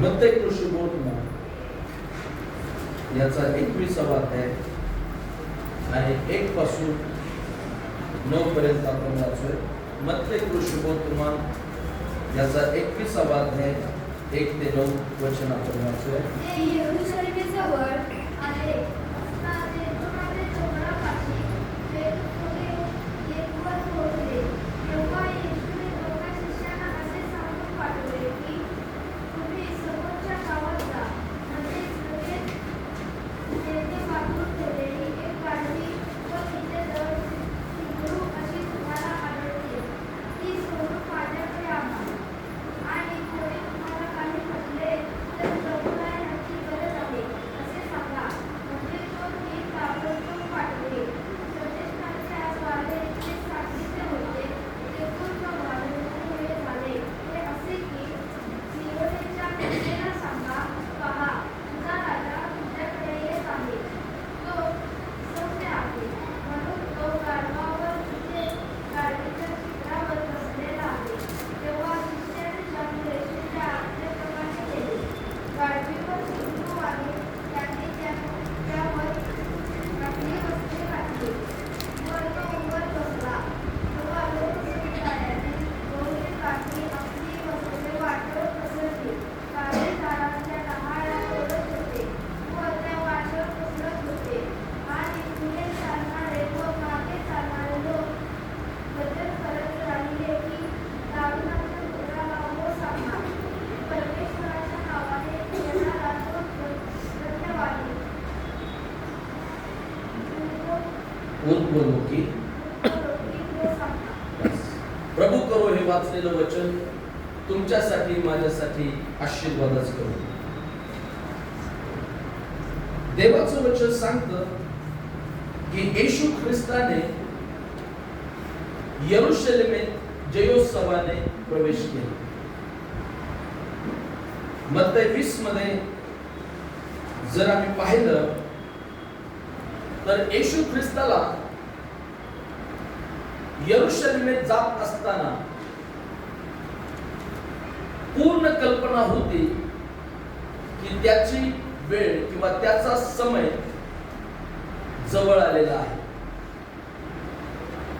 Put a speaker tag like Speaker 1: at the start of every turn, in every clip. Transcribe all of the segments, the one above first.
Speaker 1: मत्तई कृष्णवर्तमान याचा 21वा अध्याय आणि 1 पासून 9 पर्यंत आपण वाचूया. मत्तई कृष्णवर्तमान याचा 21वा अध्याय 1 ते 9 वचन आपण वाचूया.
Speaker 2: ते यरूशलेमेजवळ आले असता ते दोनाचे चौघापाशी बेतुगे येथवर पोहोचले. तेव्हा येशूने दोघा शिष्यांना असे सांगून पाठवले की तुम्ही समोरच्या गावात जा. म्हणजेच लगेच तेथे वापरून ठेवलेली एक गाढवी व तिथे शिंगरू अशी तुम्हाला आढळतील. ती सोडून माझ्याकडे आणा. आणि कोणी तुम्हाला काही म्हटले तर प्रभूला ह्याची गरज आहे असे सांगा. म्हणजे तो मी ताबडतोब पाठवेल. प्रतिष्ठानच्या द्वारे जे सांगितले होते ते पूर्ण व्हावे झाले. ते असे की सियोनेच्या कन्येला सांगा, पहा, तुझा राजा तुझ्याकडे येत आहे. तो सौम्य आहे. म्हणून तो गाढवावर तिथे गाढवीच्या शिखरावर बसलेला आहे. तेव्हा शिष्याने जाऊन येशूच्या आज्ञेप्रमाणे केले. गाढवीवर शिंगरू आले. त्यांनी त्यावर आपली वस्त्रे घातली व तो वर बसला. तेव्हा लोकसमुदायाने दोन्ही काठी आपली वस्त्रे वाटेवर पसरली. काळे झाडांच्या डहाळ्या तोडत होते व त्या वाटेवर पसरत होते. आणि पुढे चालणारे व मागे चालणारे लोक गर्जन करत राहिले की दाविदाच्या पुत्राला होशाना. परमेश्वराच्या नावाने येणारा तो धन्यवादी.
Speaker 1: उद्बोधकी प्रभू करो हे वाचलेलं वचन तुमच्यासाठी माझ्यासाठी आशीर्वादच करू. देवाचं वचन सांगतं की येशू ख्रिस्ताने यरूशलेमेत जयोत्सवाने प्रवेश केला. मत्तई 20 मध्ये जर आम्ही पाहिलं तर येशू ख्रिस्ताला यरूशलेमेत जात असताना पूर्ण कल्पना होती की त्याची वेळ किंवा त्याचा समय जवळ आलेला आहे.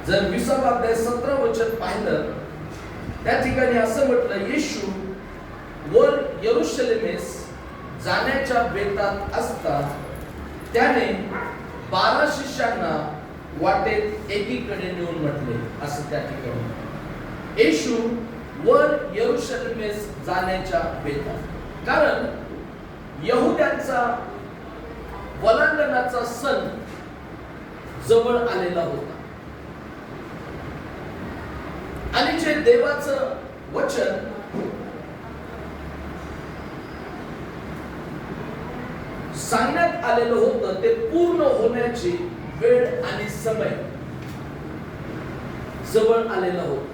Speaker 1: जर 20वा अध्याय 17 वचन पाहिलं त्या ठिकाणी असं म्हटलं, येशू वर यरूशलेमेस जाण्याच्या बेतात असता त्याने 12 शिष्यांना वाटेत एकीकडे नेऊन म्हटले. असं त्या ठिकाणी येशू वर यरूशलेमेस जाण्याच्या बेतात, कारण यहुद्यांचा वलांगणाचा सण जवळ आलेला होता आणि जे देवाचं वचन सांगण्यात आलेलं होतं ते पूर्ण होण्याची वेळ आणि समय जवळ आलेला होता.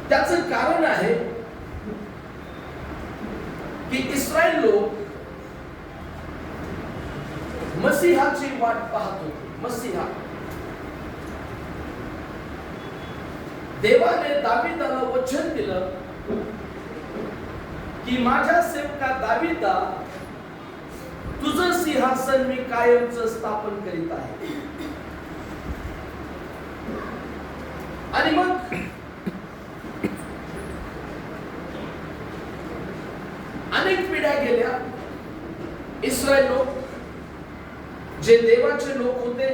Speaker 1: त्याचं कारण आहे की इस्रायल लोक मसीहाची वाट पाहत होते. मसीहा देवाने दाविदाला वचन दिलं की माझ्या सेवका दाविदा तुझं सिंहासन मी कायमचं स्थापन करीत आहे. आणि मग अनेक पिढ्या गेल्या. इस्रायल लोक जे देवाचे लोक होते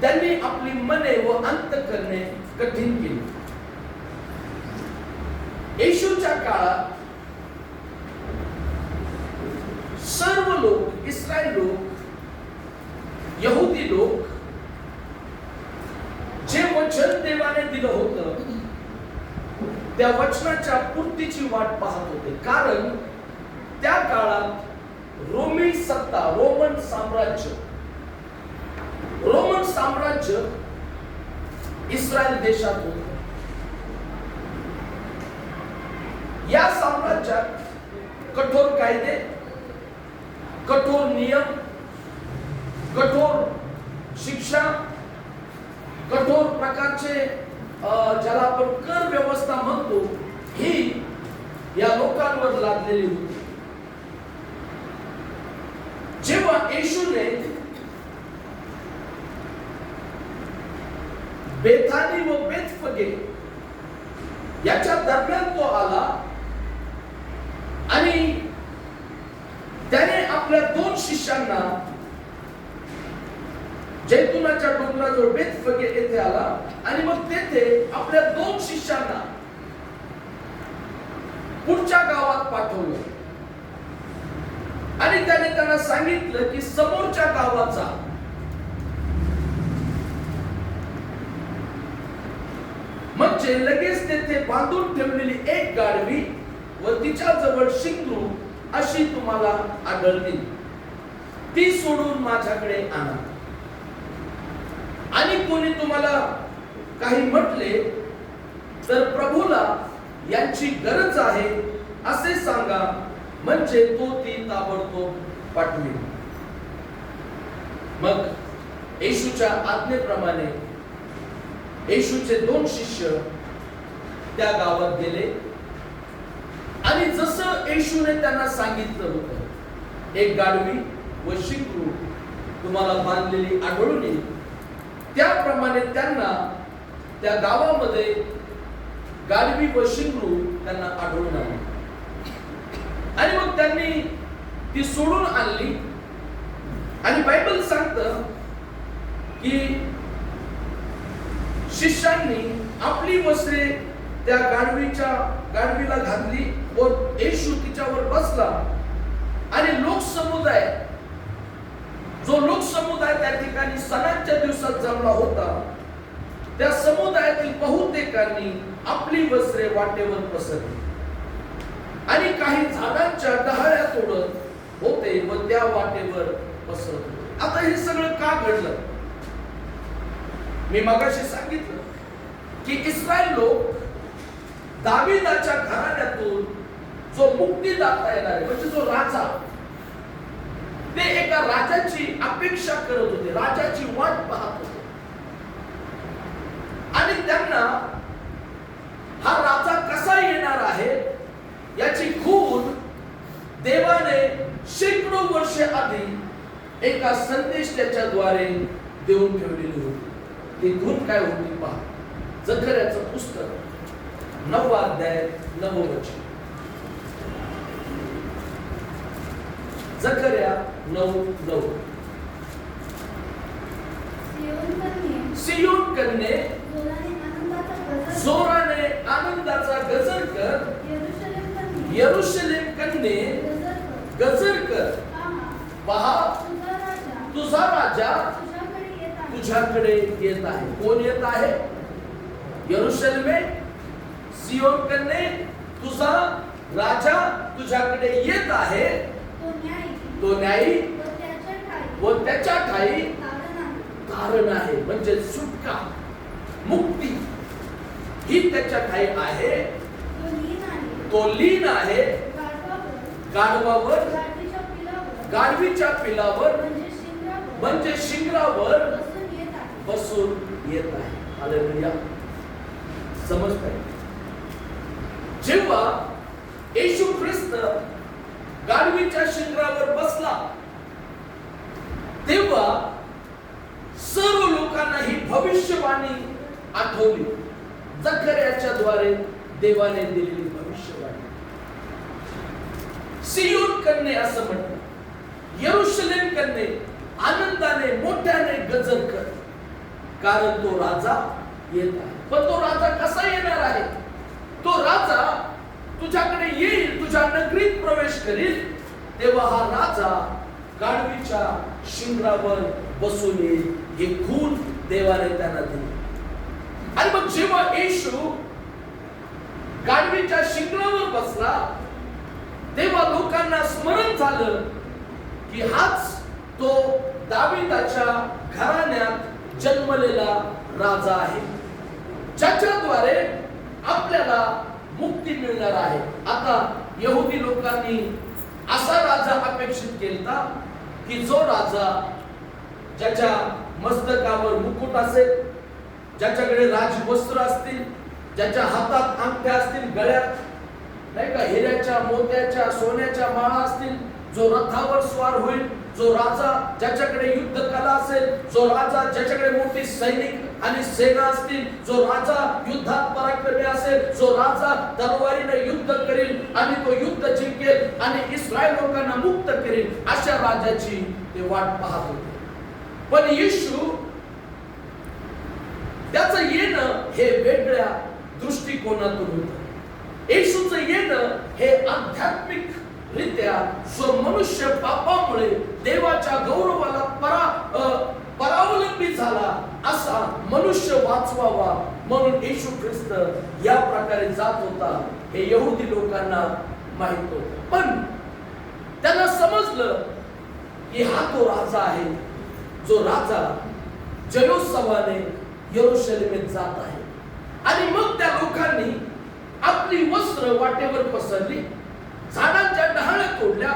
Speaker 1: त्यांनी आपली मने व अंतःकरणे कठीण केली. येशूच्या काळात सर्व लोक, इस्रायल लोक, यहुदी लोक जे वचन देवाने दिलं होतं त्या वचनाच्या पूर्तीची वाट पाहत होते. कारण त्या काळात रोमी सत्ता, रोमन साम्राज्य इस्रायल देशात होतं. या साम्राज्यात कठोर कायदे, कठोर नियम, कठोर शिक्षा, कठोर प्रकारचे ज्याला आपण कर व्यवस्था म्हणतो ही या लोकांवर लादलेली होती. जेव्हा येशूने बेथानी व बेतफगे याच्या दरम्यान तो आला आणि त्याने आपल्या 2 शिष्यांना जैतुनाच्या डोंगराजवळ बेतफगे येथे आला आणि मग तेथे आपल्या 2 शिष्यांना पुढच्या गावात पाठवलं आणि त्याने त्यांना सांगितलं की समोरच्या गावात जा. म्हणजे लगेच तेथे बांधून ठेवलेली एक गाढवी व तिच्या जवळ शिंगरू अशी तुम्हाला आढळतील, ती सोडून माझ्याकडे आणा. आणि कोणी तुम्हाला काही म्हटले तर प्रभूला यांची गरज आहे असे सांगा, म्हणजे तो ती ताबडतोब पाठवेल. मग येशूच्या आज्ञेप्रमाणे येशूचे 2 शिष्य त्या गावात गेले आणि जसं येशूने त्यांना सांगितलं होतं, एक गाढवी व शिंगरू तुम्हाला बांधलेली आढळून येईल, त्याप्रमाणे त्यांना त्या गावामध्ये गाढवी व शिंगरू त्यांना आढळून आली. आणि मग त्यांनी ती सोडून आणली. आणि बायबल सांगतं की शिष्यांनी आपली वस्त्रे त्या गाढवीला घातली व येशू तिच्यावर बसला आणि लोकसमुदाय त्या ठिकाणी सणाच्या दिवसात जमला होता, त्या समुदायातील बहुतेकांनी आपली वस्त्रे वाटेवर पसरली आणि काही झाडांच्या डहाळ्या तोडत होते व त्या वाटेवर पसरत होते. आता हे सगळं का घडलं? मी मगाशी सांगितलं की इस्रायल लोक दाविदाच्या घराण्यातून जो मुक्तीदाता येणार आहे, म्हणजे जो राजा, ते एका राजाची अपेक्षा करत होते, राजाची वाट पाहत होते. आणि त्यांना हा राजा कसा येणार आहे याची खूण देवाने शेकडो वर्षे आधी एका संदेशाच्या द्वारे देऊन ठेवलेली होती. ती खूण काय होती पहा. जकर्याचं पुस्तक 9 अध्याय 9 वचन. जकर्या 9:9. सियोन कन्ये जोराने आनंदाचा गजर कर, यरूशलेम कन्ये गजर कर, पहा तुझा राजा तुझ्याकडे येत आहे. कोण येत आहे? यरूशलेमे, सियोन कन्ये, तुझा राजा तुझ्याकडे येत आहे. तो न्यायी व त्याच्या ठाई तारण आहे. म्हणजे सुटका, मुक्ती ही त्याच्या ठाई आहे. तो लीन आहे गाढवावर, गाढवीच्या पिलावर, म्हणजे शिंगरावर बसून येत आहे. हालेलुया. समजताय? जेव्हा येशू ख्रिस्त गाढवीच्या शिंगरावर बसला तेव्हा सर्व लोकांना ही भविष्यवाणी आठवली. जकर्याच्या द्वारे देवाने दिलेली भविष्यवाणी. सियोन कन्ये असं म्हणतात, यरूशलेम कन्ये आनंदाने मोठ्याने गजर कर, कारण तो राजा येत आहे. पण तो राजा कसा येणार आहे? तो राजा तुझ्याकडे येईल, तुझ्या नगरीत प्रवेश करील, तेव्हा हा राजा गाढवीच्या शिंगरावर बसून येईल. हे खूण देवाने त्यांना दिली. आणि मग जेव्हा येशू गाढवीच्या शिंगरावर बसला तेव्हा लोकांना स्मरण झालं की हाच तो दाविदाच्या घराण्यात जन्मलेला राजा आहे, ज्याच्याद्वारे आपल्याला मुक्ती मिळणार आहे. आता यहुदी लोकांनी असा राजा अपेक्षित केला की जो राजा ज्याच्या मस्तकावर मुकुट असेल, ज्याच्याकडे राजवस्त्र असतील, ज्याच्या हातात अंगठ्या असतील, गळ्यात नाही का हिऱ्याच्या, मोत्याच्या, सोन्याच्या माळा असतील, जो रथावर स्वार होईल, जो राजा ज्याच्याकडे युद्ध कला असेल, जो राजा ज्याच्याकडे मोठी सैनिक आणि सेना असतील, जो राजा युद्धात पराक्रमी असेल, जो राजा तलवारीने युद्ध करेल आणि तो युद्ध जिंकेल आणि इस्रायल लोकांना मुक्त करेल, अशा राजाची ते वाट पाहत होते. पण येशू त्याचं येणं हे वेगळ्या दृष्टिकोनातून होतं. येशूचं येणं हे आध्यात्मिक रित्या जो मनुष्य पापामुळे देवाच्या गौरवाला परावलंबी झाला असा मनुष्य वाचवावा म्हणून येशू ख्रिस्त या प्रकारे जात होता हे यहुदी लोकांना माहित होतं. पण त्यांना समजलं की हा तो राजा आहे, जो राजा जयोत्सवाने यरूशलेमेत जात आहे. आणि मग त्या लोकांनी आपली वस्त्र वाटेवर पसरली, झाडांच्या डहाळ्या तोडल्या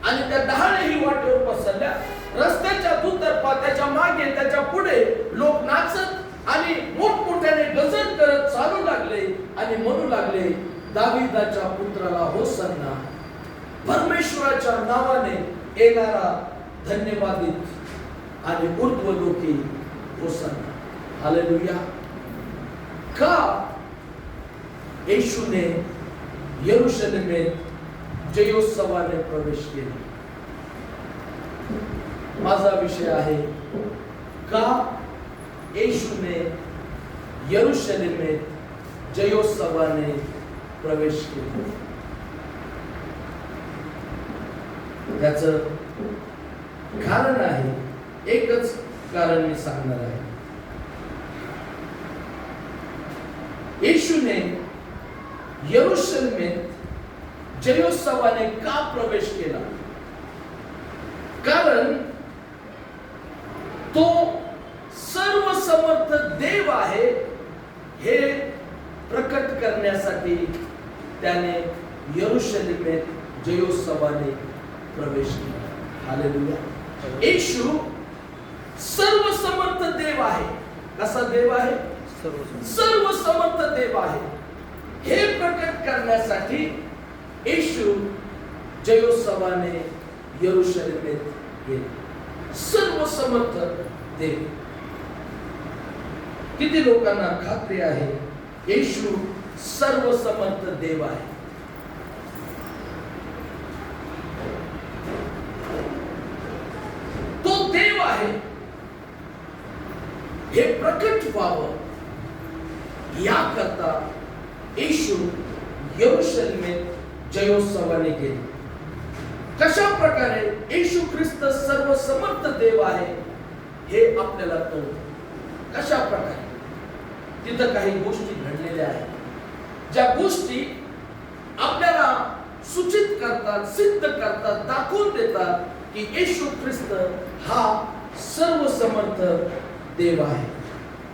Speaker 1: आणि त्या डहाळ्याही वाटेवर पसरल्या. रस्त्याच्या दुतर्फा त्याच्या मागे त्याच्या पुढे लोक नाचत आणि मोठमोठ्याने गजर करत चालू लागले आणि म्हणू लागले, दाविदाच्या पुत्राला होसन्ना, परमेश्वराच्या नावाने येणारा धन्यवादित आणि ऊर्ध्वलोकी होसन्ना. हालेलुया. का येशूने यरूशलेमेत जयोत्सवाने प्रवेश केला? माझा विषय आहे, का येशूने यरूशलेमेत जयोत्सवाने प्रवेश केला? त्याचं कारण आहे, एकच कारण मी सांगणार आहे. येशूने यरूशलेमेत जयोत्सवाने का प्रवेश केला? कारण तो सर्वसमर्थ देव आहे हे प्रकट करण्यासाठी त्याने यरूशलेमेत जयोत्सवाने प्रवेश केला. हालेलुया. येशू सर्वसमर्थ देव आहे. कसा देव आहे? सर्वसमर्थ देव आहे हे प्रकट करण्यासाठी येशू जयोत्सवाने यरूशलेमेत गेले. सर्वसमर्थ देव. किती लोकांना खात्री आहे येशू सर्वसमर्थ देव आहे? तो देव आहे हे प्रकट व्हावं याकरता येशू यरूशलेमेत जयोत्सवाने गेले. कशा प्रकारे येशू ख्रिस्त सर्वसमर्थ देव आहे हे आपल्याला कळतं. कशा प्रकारे? तिथं काही गोष्टी घडलेल्या आहेत, ज्या गोष्टी आपल्याला सूचित करतात, सिद्ध करतात, दाखवून देतात की येशू ख्रिस्त हा सर्वसमर्थ देव आहे.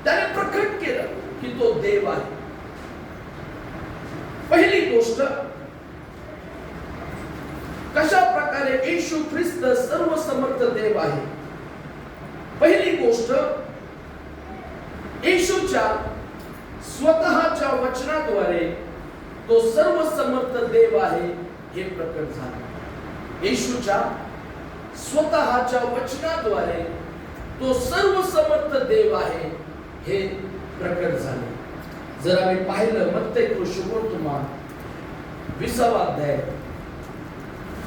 Speaker 1: त्याने प्रकट केलं की तो देव आहे. पहिली गोष्ट, कशा प्रकारे येशू ख्रिस्त सर्वसमर्थ देव आहे? पहिली गोष्ट, येशूच्या स्वतःच्या वचनाद्वारे तो सर्वसमर्थ देव आहे हे प्रकट झाले. येशूच्या स्वतःच्या वचनाद्वारे तो सर्वसमर्थ देव आहे हे प्रकट झाले. जर आम्ही पाहिलं मत्ती शुभवर्तमान 20 अध्याय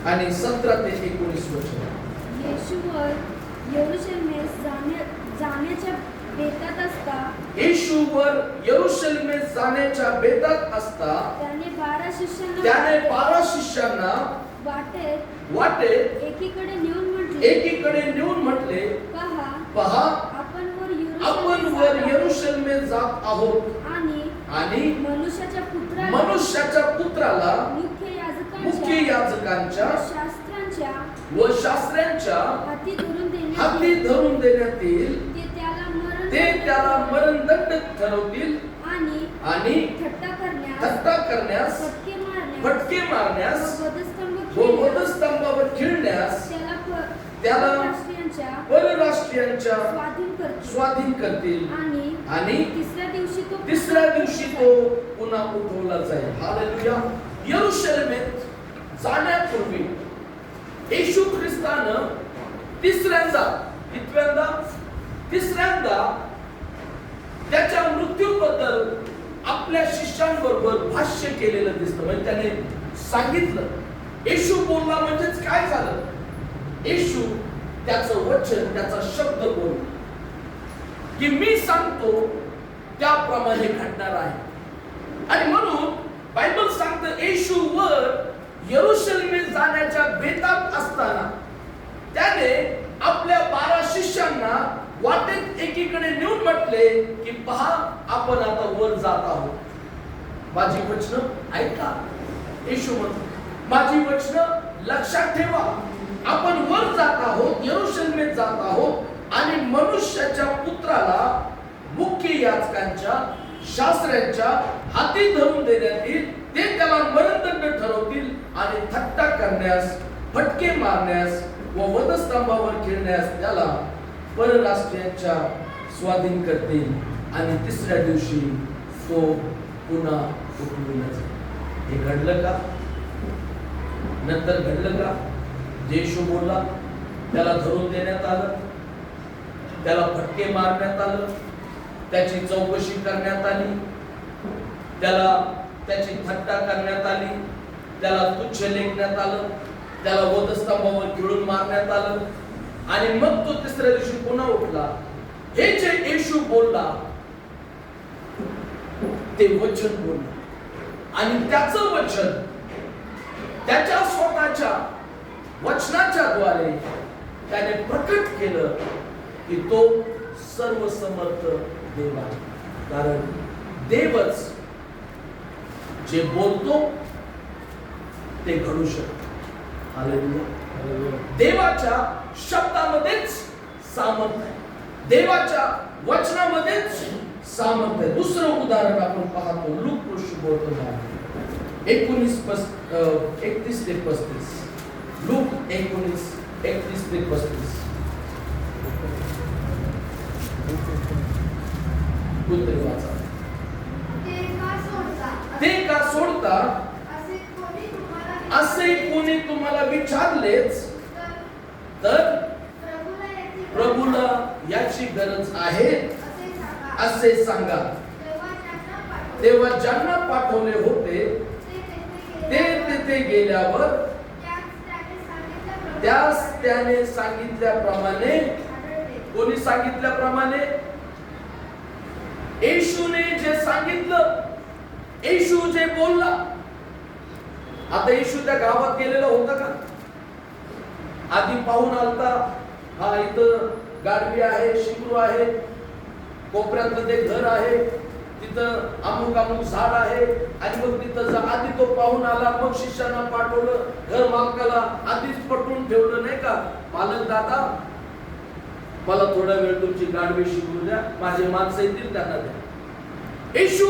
Speaker 1: आणि 17 ते 19 वचन.
Speaker 2: येशूवर यरूशलेमेस जाण्याच्या बेतात असता,
Speaker 1: येशूवर यरूशलेमेस जाण्याच्या बेतात असता
Speaker 2: त्याने
Speaker 1: 12 शिष्यांना वाटेत
Speaker 2: एकीकडे नेऊन म्हटले, पहा आपण वर
Speaker 1: यरूशलेमेत जात आहोत आणि मनुष्याच्या पुत्राला मुख्य याजकांच्या व शास्त्र्यांच्या हाती धरून देण्यात येईल. ते त्याला मरणदंड ठरवतील आणि थट्टा करण्यास, फटके मारण्यास व वधस्तंभावर खिळण्यास त्याला
Speaker 2: परराष्ट्रीयांच्या
Speaker 1: स्वाधीन करतील आणि
Speaker 2: तिसऱ्या दिवशी
Speaker 1: तो पुन्हा उठवला जाईल. हालेलुया. यरूशलेमेत जाण्यापूर्वी येशू ख्रिस्तानं तिसऱ्यांदा त्याच्या मृत्यूबद्दल आपल्या शिष्यांबरोबर भाष्य केलेलं दिसतं. म्हणजे त्याने सांगितलं. येशू बोलला म्हणजेच काय झालं? येशू त्याचं वचन, त्याचा शब्द बोल की मी सांगतो त्याप्रमाणे घडणार आहे. आणि म्हणून बायबल सांगतं येशू वर यरूशलेमेत जाण्याच्या बेतात असताना त्याने आपल्या 12 शिष्यांना वाटेत एकीकडे नेऊन म्हटले की पहा, आपण आता वर जात आहोत. माझी वचनं ऐका. येशू म्हणतो माझी वचनं लक्षात ठेवा. आपण वर जात आहोत, यरूशलेमेत जात आहोत आणि मनुष्याच्या पुत्राला मुख्य याजकांच्या, शास्त्र्यांच्या हाती धरून देण्यात येईल. ते त्याला मरणदंड ठरवतील आणि थट्टा करण्यास, फटके मारण्यास व वधस्तंभावर खेळण्यास त्याला परराष्ट्रीयांच्या स्वाधीन करतील आणि तिसऱ्या दिवशी तो पुन्हा उठवला जाईल. हे घडलं का? नंतर घडलं का? येशू बोलला, त्याला धरून देण्यात आलं, त्याला फटके मारण्यात आलं, त्याची चौकशी करण्यात आली, त्याची थट्टा करण्यात आली, त्याला तुच्छ लेखण्यात आलं, त्याला वधस्तंभावर खिळून मारण्यात आलं आणि मग तो तिसऱ्या दिवशी पुन्हा उठला. हे जे येशू बोलला ते वचन बोलला आणि त्याचं वचन त्याच्या स्वतःच्या वचनाच्या द्वारे त्याने प्रकट केलं की तो सर्वसमर्थ देव आहे. कारण देवच जे बोलतो ते घडू शकतो. हालेलुया. देवाच्या शब्दामध्येच सामर्थ्य आहे, देवाच्या वचनामध्येच सामर्थ्य आहे. दुसरं उदाहरण आपण पाहतो लूक शुभवर्तमान 31 ते 35. लूक 31 ते 35. ते का सोडता असे कोणी तुम्हाला विचारलेच तर प्रभूला याची गरज आहे असे सांगा. तेव्हा ज्यांना पाठवले होते ते तिथे गेल्यावर त्याने सांगितल्याप्रमाणे, कोणी सांगितल्याप्रमाणे? येशूने जे सांगितलं, येशू जे बोलला. आता येशू त्या गावात गेलेला होता का? आधी पाहून आलता, हा इथं गाडवी आहे, शिंगरू आहे, कोपऱ्यातलं ते घर आहे, तिथं अमुक झाड आहे आणि मग तिथं आधी तो पाहून आला, मग शिष्याला पाठवलं, घर मालकाला आधीच पटवून ठेवलं नाही का, मालक दादा मला थोडा वेळ तुमची गाडवी शिकवू द्या, माझे माणसं येतील त्यांना द्या. येशू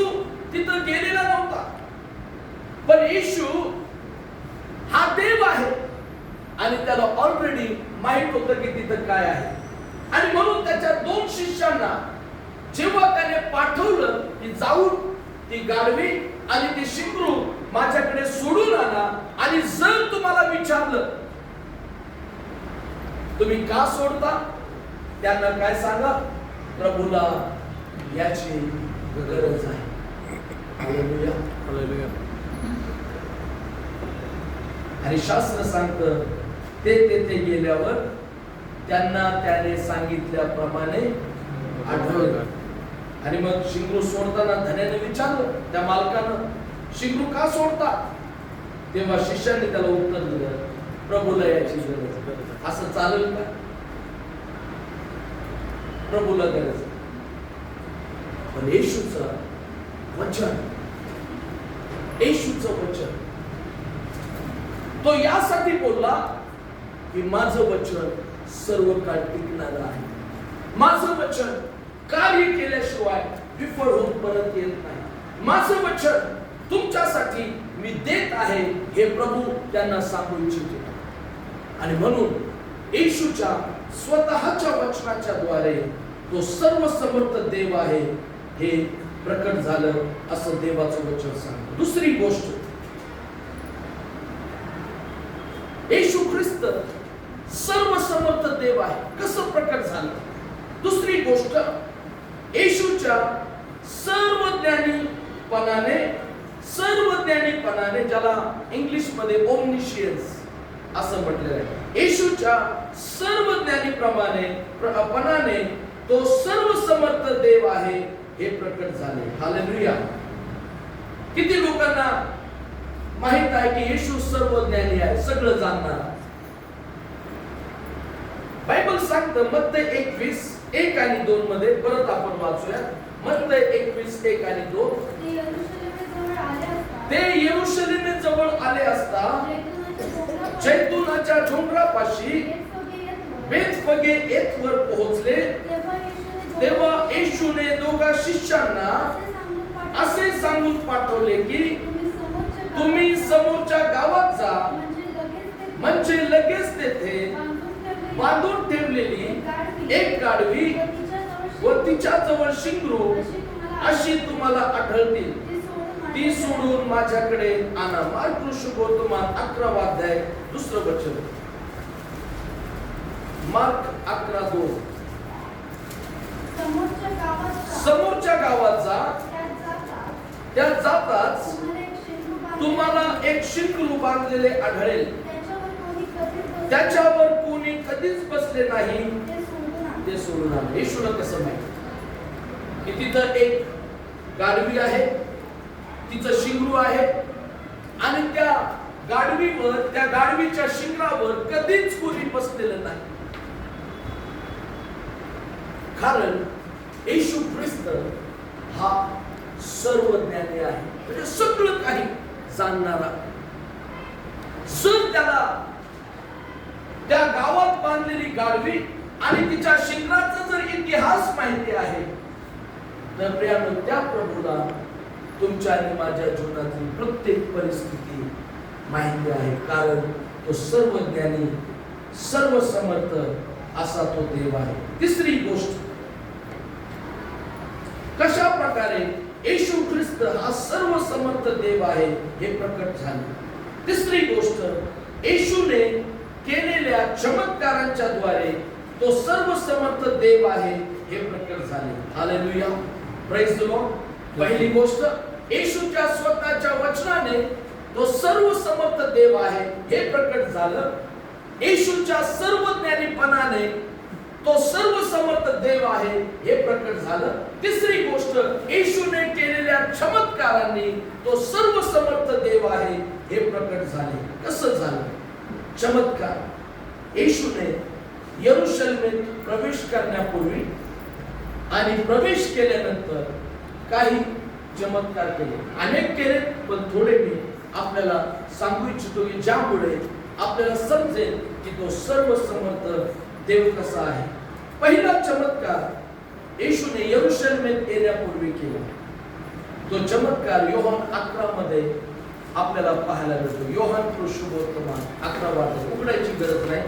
Speaker 1: तिथं गेलेला नव्हता, पण येशू हा देव आहे आणि त्याला ऑलरेडी माहित होतं की तिथं काय आहे. आणि म्हणून त्याच्या 2 शिष्यांना जेव्हा त्याने पाठवलं की जाऊन ती गाढवी आणि ती शिंगरू माझ्याकडे सोडून आणा आणि जर तुम्हाला विचारलं तुम्ही का सोडता, त्यांना काय सांगा, प्रभूला याची गरज आहे. Hallelujah, hallelujah. आणि शास्त्र सांगतं ते तेथे गेल्यावर त्यांना त्याने सांगितल्याप्रमाणे आढळलं. आणि मग शिंगरू सोडताना धन्याने विचारलं त्या मालकानं, शिंगरू का सोडता? तेव्हा शिष्याने त्याला उत्तर दिलं, प्रभूला याची गरज. असं चालेल का? प्रभूला गरज. पण येशूचं वचन, येशूचं वचन तो यासाठी बोलला की माझं वचन सर्व काळ टिकणार आहे. माझं वचन कार्य केल्याशिवाय विफळ होऊन परत येत नाही. माझं वचन तुमच्यासाठी मी देत आहे हे प्रभू त्यांना सांगू इच्छितो. आणि म्हणून येशूच्या स्वतःच्या वचनाच्या द्वारे तो सर्व समर्थ देव आहे हे प्रकट झालं असं देवाचं वचन सांगतं. दुसरी गोष्ट, येशू ख्रिस्त सर्व समर्थ देव आहे कसं प्रकट झालं. दुसरी गोष्ट, येशूच्या सर्वज्ञानीपणाने ज्याला इंग्लिश मध्ये ओमनिशियन्स असं म्हटलेलं आहे. येशूच्या सर्वज्ञानीपणाने तो सर्व समर्थ देव आहे हे प्रकट झाले. हालेलुया. किती लोकांना माहित आहे की येशू सर्वज्ञानी आहे, सगळं जाणणार. बायबल सांगतं मत्तय 21:1 आणि 2 मध्ये, परत आपण वाचूया. मत्तय 21:1 आणि 2. ते यरूशलेम जवळ आले असता जैतुनाच्या डोंगरापाशी बेतफगे येथवर पोहोचले. तेव्हा येशूने दोघा शिष्यांना असे सांगून पाठवले की तुम्ही समोरच्या गावात जा, म्हणजे लगेच तेथे बांधून ठेवलेली एक गाढवी व तिच्या जवळ शिंगरू अशी तुम्हाला आढळतील, ती सोडून माझ्याकडे आणा. मार्क शुभवर्तमान 11 अध्याय 2 वचन. मार्क 11:2. समोरच्या गावात जा, त्या जाताच तुम्हाला एक शिंगरू बांधलेले आढळेल, त्याच्यावर कोणी कधीच बसले नाही, ते सोडून आणा. येशूला कसं माहिती की तिथं एक गाढवी आहे, तिचं शिंगरू आहे आणि त्या गाढवीवर, त्या गाढवीच्या शिंगरावर कधीच कोणी बसलेलं नाही. कारण येशू ख्रिस्त हा सर्वज्ञानी आहे, म्हणजे सगळं काही जाणणारा. जर त्याला त्या गावात बांधलेली गाढवी आणि तिच्या शिंगराचा जर इतिहास माहिती आहे, तर प्रियानो त्या प्रभूला तुमच्या आणि माझ्या जीवनातील प्रत्येक परिस्थिती माहिती आहे. कारण तो सर्वज्ञानी, सर्व समर्थ असा तो देव आहे. तिसरी गोष्ट, कशा प्रकारे येशू ख्रिस्त हा सर्व समर्थ देव आहे हे प्रकट झाले. तिसरी गोष्ट, येशूने केलेल्या चमत्कारांच्या द्वारे तो सर्व समर्थ देव आहे हे प्रकट झाले. Hallelujah, praise the Lord. पहिली गोष्ट, येशूच्या स्वतःच्या वचनाने तो सर्व समर्थ देव आहे हे प्रकट झालं. येशूच्या सर्वज्ञानीपणाने तो सर्व समर्थ देव आहे हे प्रकट झालं. तिसरी गोष्ट, येशूने केलेल्या चमत्कारांनी तो सर्व समर्थ देव आहे हे प्रकट झाले. कसं झालं चमत्कार? येशूने यरूशलेमेत प्रवेश करण्यापूर्वी आणि प्रवेश केल्यानंतर काही चमत्कार केले, अनेक केले, पण थोडे मी आपल्याला सांगू इच्छितो की ज्यामुळे आपल्याला समजेल की तो सर्व समर्थ देव कसा आहे. पहिला चमत्कार येशूने यरूशलेमेत येण्यापूर्वी केला. तो चमत्कार योहान 11 मध्ये आपल्याला पाहायला मिळतो. योहान शुभवर्तमान 11 अध्याय, उघडायची गरज नाही.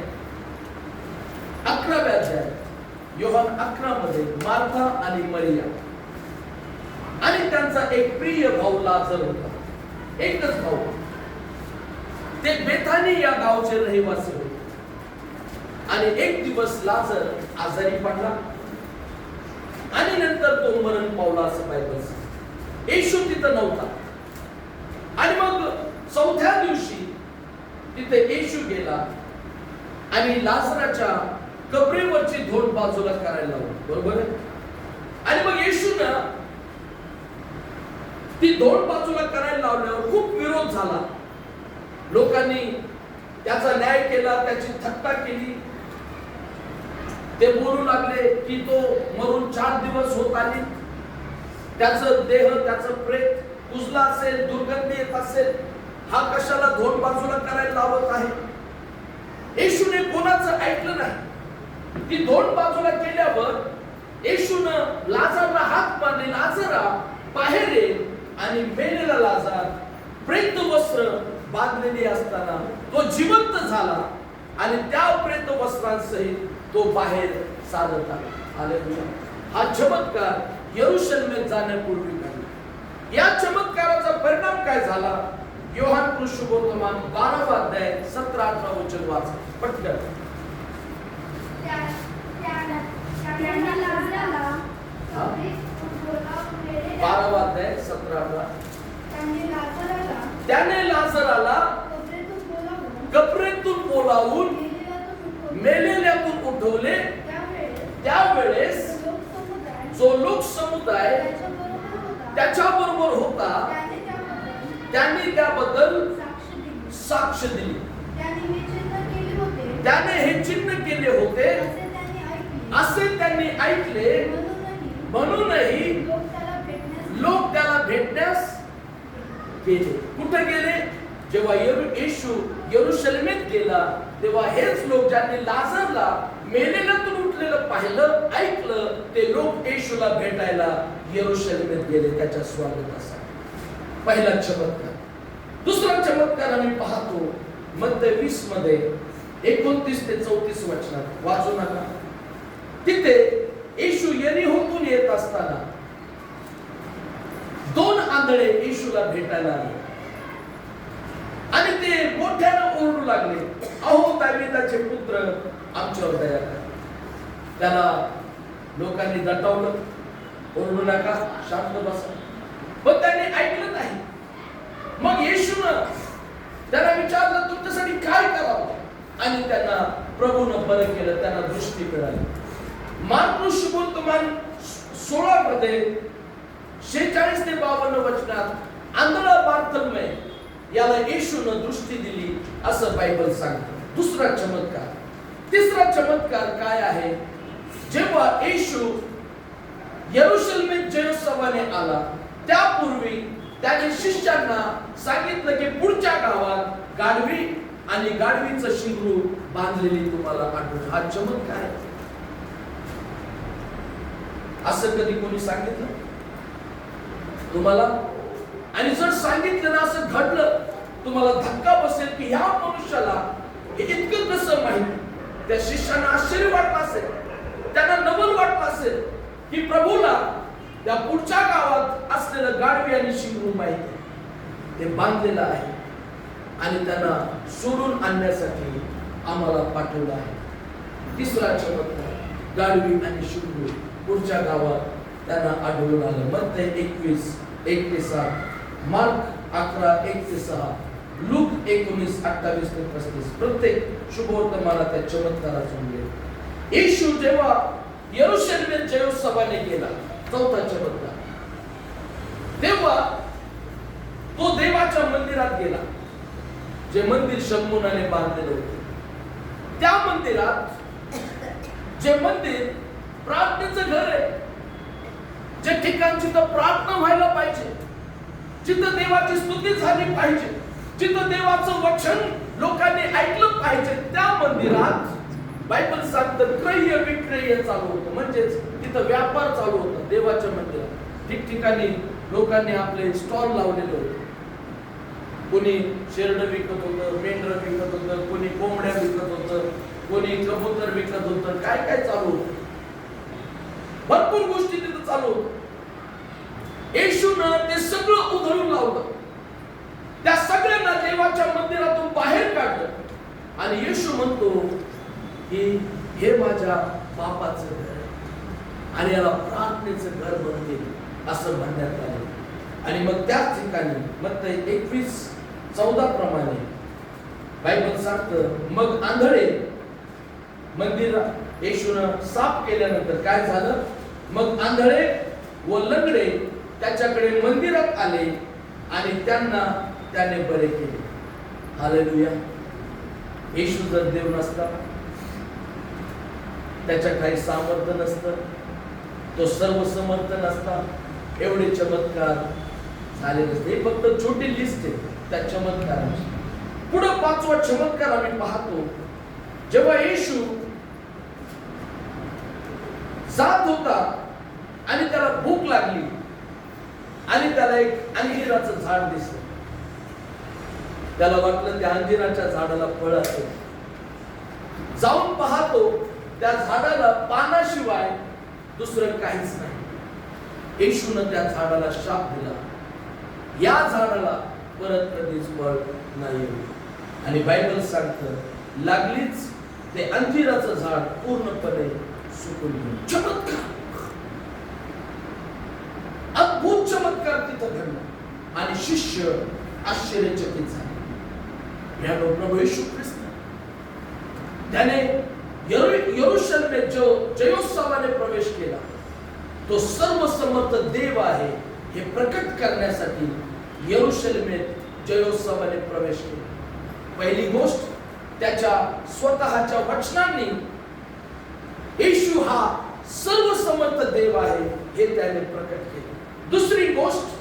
Speaker 1: 11व्या अध्यायात योहान 11 मध्ये मार्था आणि मरिया आणि त्यांचा एक प्रिय भाऊ लाजर होता. एकच भाऊ. ते बेथानी या गावचे रहिवासी होते. आणि एक दिवस लाजर आजारी पडला आणि नंतर तो मरण पावला असं बायबल सांगते. येशू तिथं नव्हता. आणि मग चौथ्या दिवशी तिथे येशू गेला आणि लाजराच्या कबरेवरची धोंड बाजूला करायला लावली. बरोबर आहे? आणि मग येशूनं ती धोंड बाजूला करायला लावल्यावर खूप विरोध झाला. लोकांनी त्याचा न्याय केला, त्याची थट्टा केली. ते बोलू लागले की तो मरून 4 दिवस होत आले, त्याचं देह, त्याचं प्रेत कुजला असेल, दुर्गंधी येत असेल, हा कशाला धोंड बाजूला करायला लावत आहे. येशूने कोणाचं ऐकलं नाही. ती धोंड बाजूला केल्यावर येशूनं लाजरला हात मारले, लाजरा बाहेर ये. आणि मेलेला लाजार प्रेत वस्त्र बांधलेली असताना तो जिवंत झाला आणि त्या प्रेत वस्त्रांसहित तो बाहेर साधत आला. हालेलुया. हा चमत्कार यरूशलेमेत जाण्यापूर्वी घडला. या चमत्काराचा परिणाम काय झाला? योहान सुसमाचार 12 अध्याय 17-18 वचन वाचा पटकन.
Speaker 2: त्याने लाजराला
Speaker 1: हा?
Speaker 2: बोलावले.
Speaker 1: 12 अध्याय 17-18.
Speaker 2: त्याने लाजराला
Speaker 1: कबरेतून बोलावून
Speaker 2: कबरेतून बोलावून
Speaker 1: मेलेल्यातून उठवले. त्यावेळेस जो लोकसमुदाय त्याच्याबरोबर होता त्यांनी त्याबद्दल साक्ष दिली. त्याने हे चिन्ह केले होते असे त्यांनी ऐकले. म्हणूनही लोक त्याला भेटण्यास गेले. कुठे गेले? जेव्हा येशू यरूशलेमेत गेला तेव्हा हेच लोक ज्यांनी लाजरला मेलेल्यातून उठलेलं पाहिलं, ऐकलं, ते लोक येशूला भेटायला यरूशलेमेत गेले त्याच्या स्वागतासाठी. पहिला चमत्कार. दुसरा चमत्कार आम्ही पाहतो मत्ती 20 मध्ये 29 ते 34 वचनात. वाचू नका. तिथे येशू यरीहोतून येत असताना 2 आंधळे येशूला भेटायला आले आणि ते मोठ्यानं ओरडू लागले, अहो दाविदाचे पुत्र, आमच्यावर दया करा. त्याला लोकांनी दटावलं, ओरडू नका, शांत बसा. पण त्याने ऐकलं नाही. मग येशूनं त्याला विचारलं, तुमच्यासाठी काय करावं? आणि त्यांना प्रभूनं बरं केलं, त्यांना दृष्टी मिळाली. मार्कुस सुसमाचार 16 मध्ये 46 ते 52 वचनात आंधळा बार्थोलोमेव याला येशूनं दृष्टी दिली असं बायबल सांगतं. दुसरा चमत्कार. तिसरा चमत्कार काय आहे? जेव्हा येशू यरूशलेमेत जयोत्सवाने आला त्यापूर्वी त्याने शिष्यांना सांगितलं की पुढच्या गावात गाढवी आणि गाढवीचं शिंगरू बांधलेली तुम्हाला आढळून. हा चमत्कार आहे. असं कधी कोणी सांगितलं तुम्हाला? आणि जर सांगितलं ना, असं घडलं, तुम्हाला धक्का बसेल की ह्या मनुष्याला हे इतकं कसं माहिती? त्या शिष्यांना आश्चर्य वाटलं असेल, त्यांना नवल वाटलं असेल की प्रभूला त्या पुढच्या गावात असलेलं गाढवी आणि शिंगरू माहिती ते बांधलेलं आहे आणि त्यांना सोडून आणण्यासाठी आम्हाला पाठवलं आहे. तिसरा चमत्कार. गाढवी आणि शिंगरू पुढच्या गावात त्यांना आढळून आलं. मत्ती 21 1 ते 7, मार्क 11 1 ते 6, लूक 19 28 ते 35. प्रत्येक शुभवर्तमानात त्या चमत्काराचा उल्लेख. येशू जेव्हा यरूशलेमेत जयोत्सवाने गेला, चौथा चमत्कार, तेव्हा तो देवाच्या मंदिरात गेला, जे मंदिर शमूनाने बांधलेले होते. त्या मंदिरात, जे मंदिर प्रार्थनेचं घर आहे, जे ठिकाण जिथं प्रार्थना व्हायला पाहिजे, जिथं देवाची स्तुती झाली पाहिजे, जिथं देवाचं वचन लोकांनी ऐकलं पाहिजे, त्या मंदिरात बायबल सांगतं क्रय विक्रय चालू होतं. म्हणजेच तिथं व्यापार चालू होता. देवाच्या मंदिरात ठिकठिकाणी लोकांनी आपले स्टॉल लावलेले होते. कोणी शेरड विकत होतं, मेंढर विकत होतं, कोणी कोंबड्या विकत होतं, कोणी कबूतर विकत होतं. काय काय चालू होतं, भरपूर गोष्टी तिथं चालू होतं. येशूनं ते सगळं उधळून लावलं. त्या सगळ्यांना देवाच्या मंदिरातून बाहेर काढलं आणि येशू म्हणतो की हे माझ्या बापाचं घर आहे आणि याला प्रार्थनेचं घर बनतील असं म्हणण्यात आले. आणि मग त्याच ठिकाणी मत्ती 21:14 प्रमाणे बायबल सांगतं, मग आंधळे मंदिरात येशूनं साफ केल्यानंतर काय झालं? मग आंधळे व लंगडे त्याच्याकडे मंदिरात आले आणि त्यांना त्याने बरे केले. हालेलुया. येशू जर देव नसता, त्याच्या काही सामर्थ्य नसतं, तो सर्वसमर्थ नसता, एवढे चमत्कार झाले नसते. हे फक्त छोटी लिस्ट आहे त्या चमत्कारांची. पुढे 5वा चमत्कार आम्ही पाहतो. जेव्हा येशू जात होता आणि त्याला भूक लागली आणि त्याला एक अंजिराचं झाड दिसलं. त्याला वाटलं त्या अंजिराच्या झाडाला फळ असेल. जाऊन पाहतो त्या झाडाला पानाशिवाय दुसरं काहीच नाही. येशूनं त्या झाडाला शाप दिला, या झाडाला परत कधीच फळ नाही. आणि बायबल सांगतं लागलीच ते अंजिराचं झाड पूर्णपणे सुकून गेलं. चमत्कार, अद्भुत चमत्कार तिथं घडला आणि शिष्य आश्चर्यचकित झाले. या प्रभू येशू ख्रिस्त त्याने यरूशलेमेत जो जयोत्सवाने प्रवेश केला, तो सर्वसमर्थ देव आहे हे प्रकट करण्यासाठी यरूशलेमेत जयोत्सवाने प्रवेश केला. पहिली गोष्ट, त्याच्या स्वतःच्या वचनांनी येशू हा सर्वसमर्थ देव आहे हे त्याने प्रकट केले. दुसरी गोष्ट,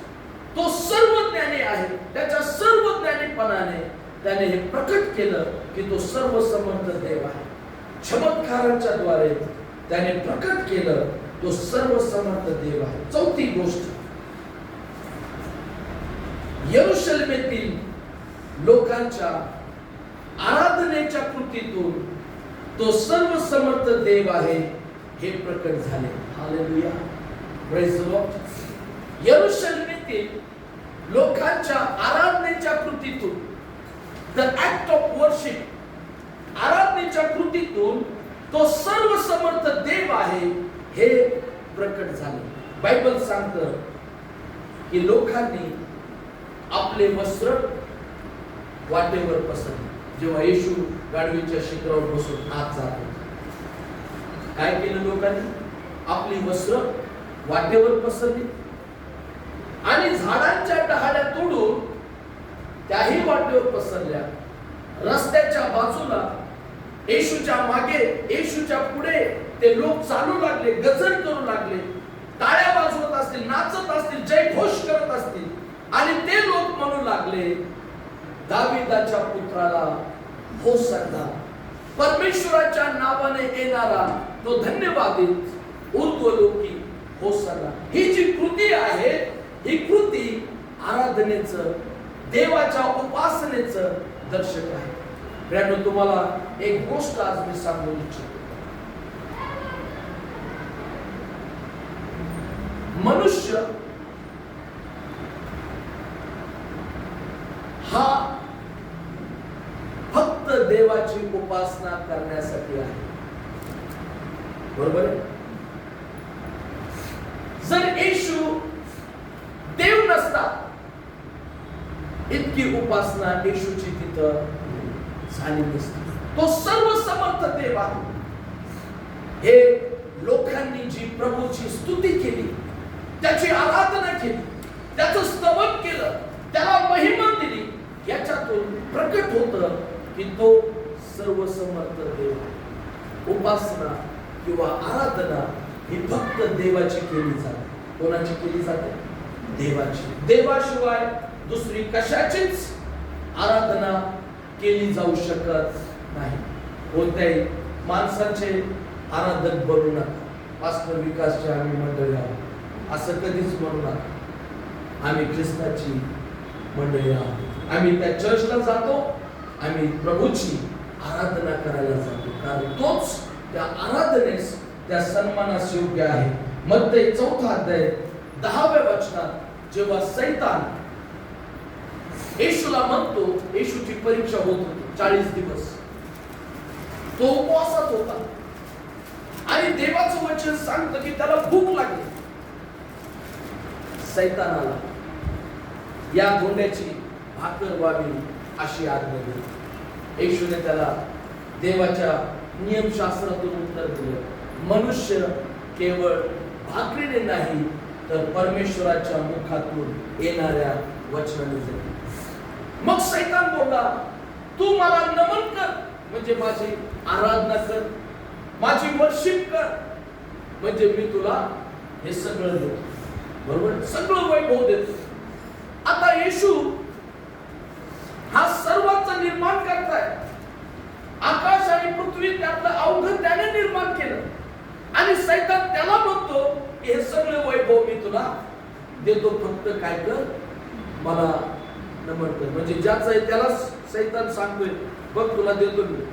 Speaker 1: तो सर्वज्ञानी आहे. त्याच्या सर्वज्ञानीपणाने त्याने हे प्रकट केलं की तो सर्वसमर्थ देव आहे. चमत्कारांच्या द्वारे त्याने प्रकट केलं तो सर्वसमर्थ देव आहे. चौथी गोष्ट, यरूशलेमेतील लोकांच्या आराधनेच्या कृतीतून तो सर्वसमर्थ देव आहे हे प्रकट झाले. Hallelujah, praise the lord. यरूशलेमेतील लोकांच्या आराधनेच्या कृतीतून, द ऍक्ट ऑफ वर्शिप, आराधनेच्या कृतीतून तो सर्वसमर्थ देव आहे हे प्रकट झाले. बायबल सांगतं की लोकांनी आपले वस्त्र वाटेवर पसरले. जेव्हा येशू गाढवीच्या शिखरावर बसून आत जात होते, काय केलं लोकांनी? आपली वस्त्र वाटेवर पसरली आणि झाडांच्या टहाळ्या तोडून त्याही वाटेवर पसरल्या. रस्त्याच्या बाजूला येशूच्या मागे, येशूच्या पुढे ते लोक चालू लागले, गजर करू लागले, टाळ्या वाजवत असतील, नाचत असतील, जय घोष करत असतील. आणि ते लोक म्हणू लागले, दाविदाच्या पुत्राला होसन्ना, परमेश्वराच्या नावाने येणारा तो धन्यवादित, ऊर्ध्वलोकी होसन्ना. ही जी कृती आहे, ही कृती आराधनेचं, देवाच्या उपासनेचं दर्शक आहे. मित्रांनो, तुम्हाला एक गोष्ट आज मी सांगू इच्छितो. मनुष्य हा फक्त देवाची उपासना करण्यासाठी आहे, बरोबर आहे? जर येशू देव नसता, इतकी उपासना येशूची तिथं झाली नसती. तो सर्वसमर्थ देव आहे. हे लोकांनी जी प्रभूची स्तुती केली, त्याची आराधना केली, त्याचं स्तवन केलं, त्याला महिमा दिली, याच्यातून प्रकट होतं की तो सर्वसमर्थ देव आहे. उपासना किंवा आराधना ही फक्त देवाची केली जाते. कोणाची केली जाते? देवाची. देवाशिवाय दुसरी कशाचीच आराधना केली जाऊ शकत नाही. कोणत्याही माणसाचे आराधक बनू नका. पास्टर विकासचे आम्ही मंडळी आहोत असं कधीच म्हणू नका. आम्ही ख्रिस्ताची मंडळी आहोत. आम्ही त्या चर्चला जातो, आम्ही प्रभूची आराधना करायला जातो, कारण तोच त्या आराधनेस, त्या सन्मानास योग्य आहे. मत्ती 4 अध्याय 10व्या वचनात जेव्हा सैतान येशूला म्हणतो, येशूची परीक्षा होत होती 40 दिवस, तो उपवासात होता आणि देवाचं वचन सांगतं की त्याला भूक लागली. सैतानाला या गोंड्याची भाकर व्हावी अशी आज्ञा दिली. येशूने त्याला देवाच्या नियमशास्त्रातून उत्तर दिलं, मनुष्य केवळ भाकरीने नाही तर परमेश्वराच्या मुखातून येणाऱ्या वचनाने जगेल. मग सैतान बोलला, तू मला नमन कर म्हणजे माझी आराधना कर, माझी वर्शिप कर म्हणजे मी तुला हे सगळं देतो, बरोबर, सगळं वैभव देतो. आता येशू हा सर्वांचं निर्माण करताय. आकाश आणि पृथ्वी त्यातलं अवघड त्याने निर्माण केलं आणि सैतान त्याला म्हणतो हे सगळं वैभव मी तुला देतो, फक्त काय कर, मला नमन कर. म्हणजे ज्याचं आहे त्याला सैतान सांगतोय बघ तुला देतो मी.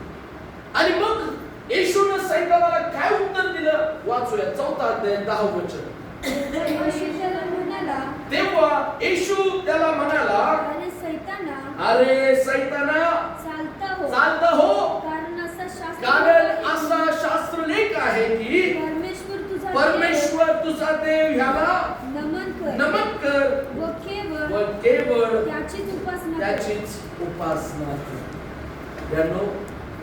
Speaker 1: आणि मग येशूने सैतानाला काय उत्तर दिलं? वाचूया 4 अध्याय 10 वचन.
Speaker 2: येशू त्याला म्हणाला,
Speaker 1: तेव्हा येशू त्याला म्हणाला, अरे सैताना चालता हो, कारण असा शास्त्रलेख आहे की परमेश्वर तुझा देव ह्याला नमन कर व केवळ त्याचीच उपासना कर. यानो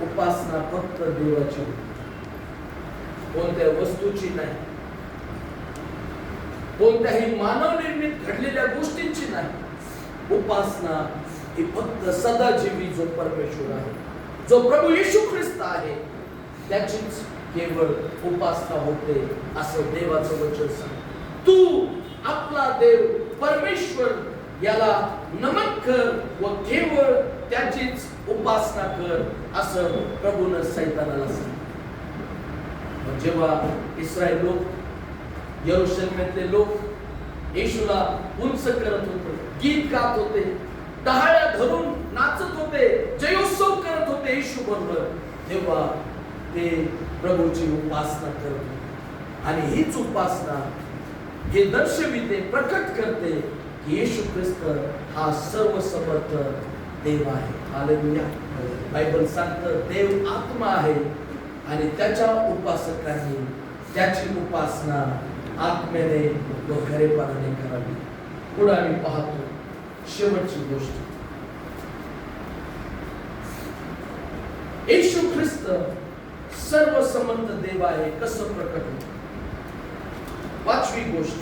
Speaker 1: उपासना फक्त देवाची, कोणत्या वस्तूची नाही, कोणत्याही मानव निर्मित घडलेल्या गोष्टींची नाही. उपासना ही फक्त सदाजीवी जो परमेश्वर आहे, जो प्रभू येशू ख्रिस्त आहे, त्याचीच केवळ उपासना होते असं देवाचं वचन सांगतं. तू आपला देव परमेश्वर याला नमन कर व केवळ त्याचीच उपासना कर असं प्रभूने सैतानाला सांगितलं. जेव्हा इस्रायल लोक, यरूशलेमातले लोक येशूला उंच करत होते, गीत गात होते, टाळ्या धरून नाचत होते, जयोत्सव करत होते येशू बरोबर, तेव्हा ते प्रभूची उपासना करत होते. आणि हीच उपासना हे दर्शविते, प्रकट करते की येशू ख्रिस्त हा सर्वसमर्थ देव आहे. हालेलुया. बायबल सांगतं देव आत्मा आहे आणि त्याच्या उपासकांनी त्याची उपासना आत्म्याने व खरेपणाने करावी. पुढे आम्ही पाहतो शेवटची गोष्ट, येशू ख्रिस्त सर्वसमर्थ देव आहे कसं प्रकट होतं. 5वी गोष्ट,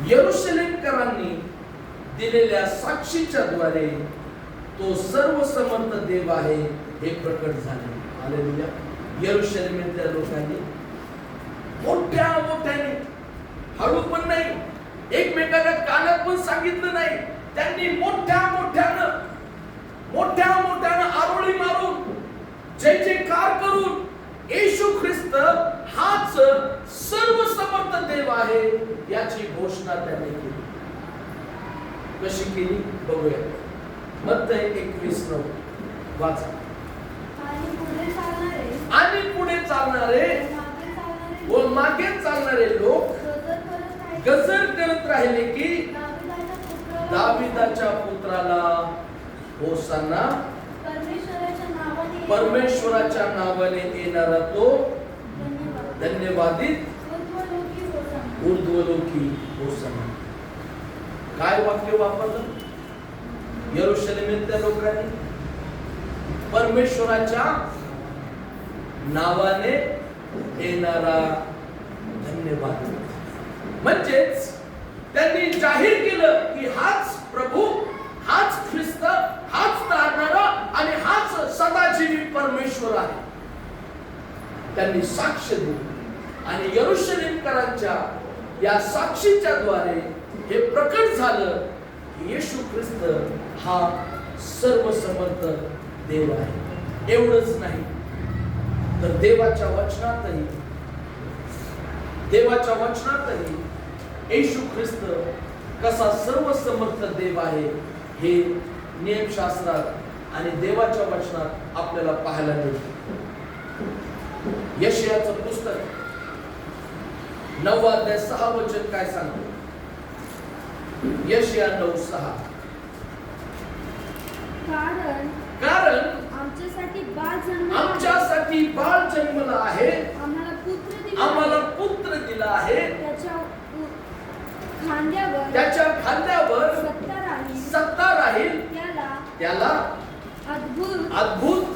Speaker 1: यरूशलेमकरांनी दिलेल्या साक्षीच्या द्वारे तो सर्वसमर्थ देव आहे हे प्रकट झाले. हालेलुया. यरूशलेमातल्या लोकांनी मोठ्या मोठ्याने, हळू पण नाही, एकमेकांना कानात पण सांगितलं नाही, त्यांनी मोठ्या मोठ्यानं आरोळी मारून, जय जयकार करून येशू ख्रिस्त हाच सर्वसमर्थ देव आहे याची घोषणा त्यांनी केली. कशी केली बघूया. मत्तई 21:9 वाचा. आणि पुढे चालणारे व मागे चालणारे लोक गजर करत राहिले की दाविदाच्या पुत्राला होसाना, परमेश्वराच्या नावाने येणारा तो धन्यवादित ऊर्ध्वलोकी होसाना. काय वाक्य वापरलं यरूशलेमातल्या लोकांनी? परमेश्वराच्या नावाने येणारा धन्यवाद. म्हणजेच त्यांनी जाहीर केलं की हाच प्रभू, हाच ख्रिस्त, हाच तारणारा आणि हाच सदाजीवी परमेश्वर आहे. त्यांनी साक्ष दिली आणि यरूशलेमकरांच्या या साक्षीच्या द्वारे हे प्रकट झालं की येशू ख्रिस्त हा सर्वसमर्थ देव आहे. एवढंच नाही तर देवाच्या वचनातही येशू ख्रिस्त कसा सर्वसमर्थ देव आहे हे नियमशास्त्रात आणि देवाच्या वचनात आपल्याला पाहायला मिळतं. यशायाचं पुस्तक 9 अध्याय 6 वचन काय सांगतो? यशाया 9:6. कारण आमच्यासाठी बाळ जन्मला आहे, आम्हाला पुत्र दिला आहे, त्याच्या खांद्यावर सत्ता राहील, त्याला अद्भुत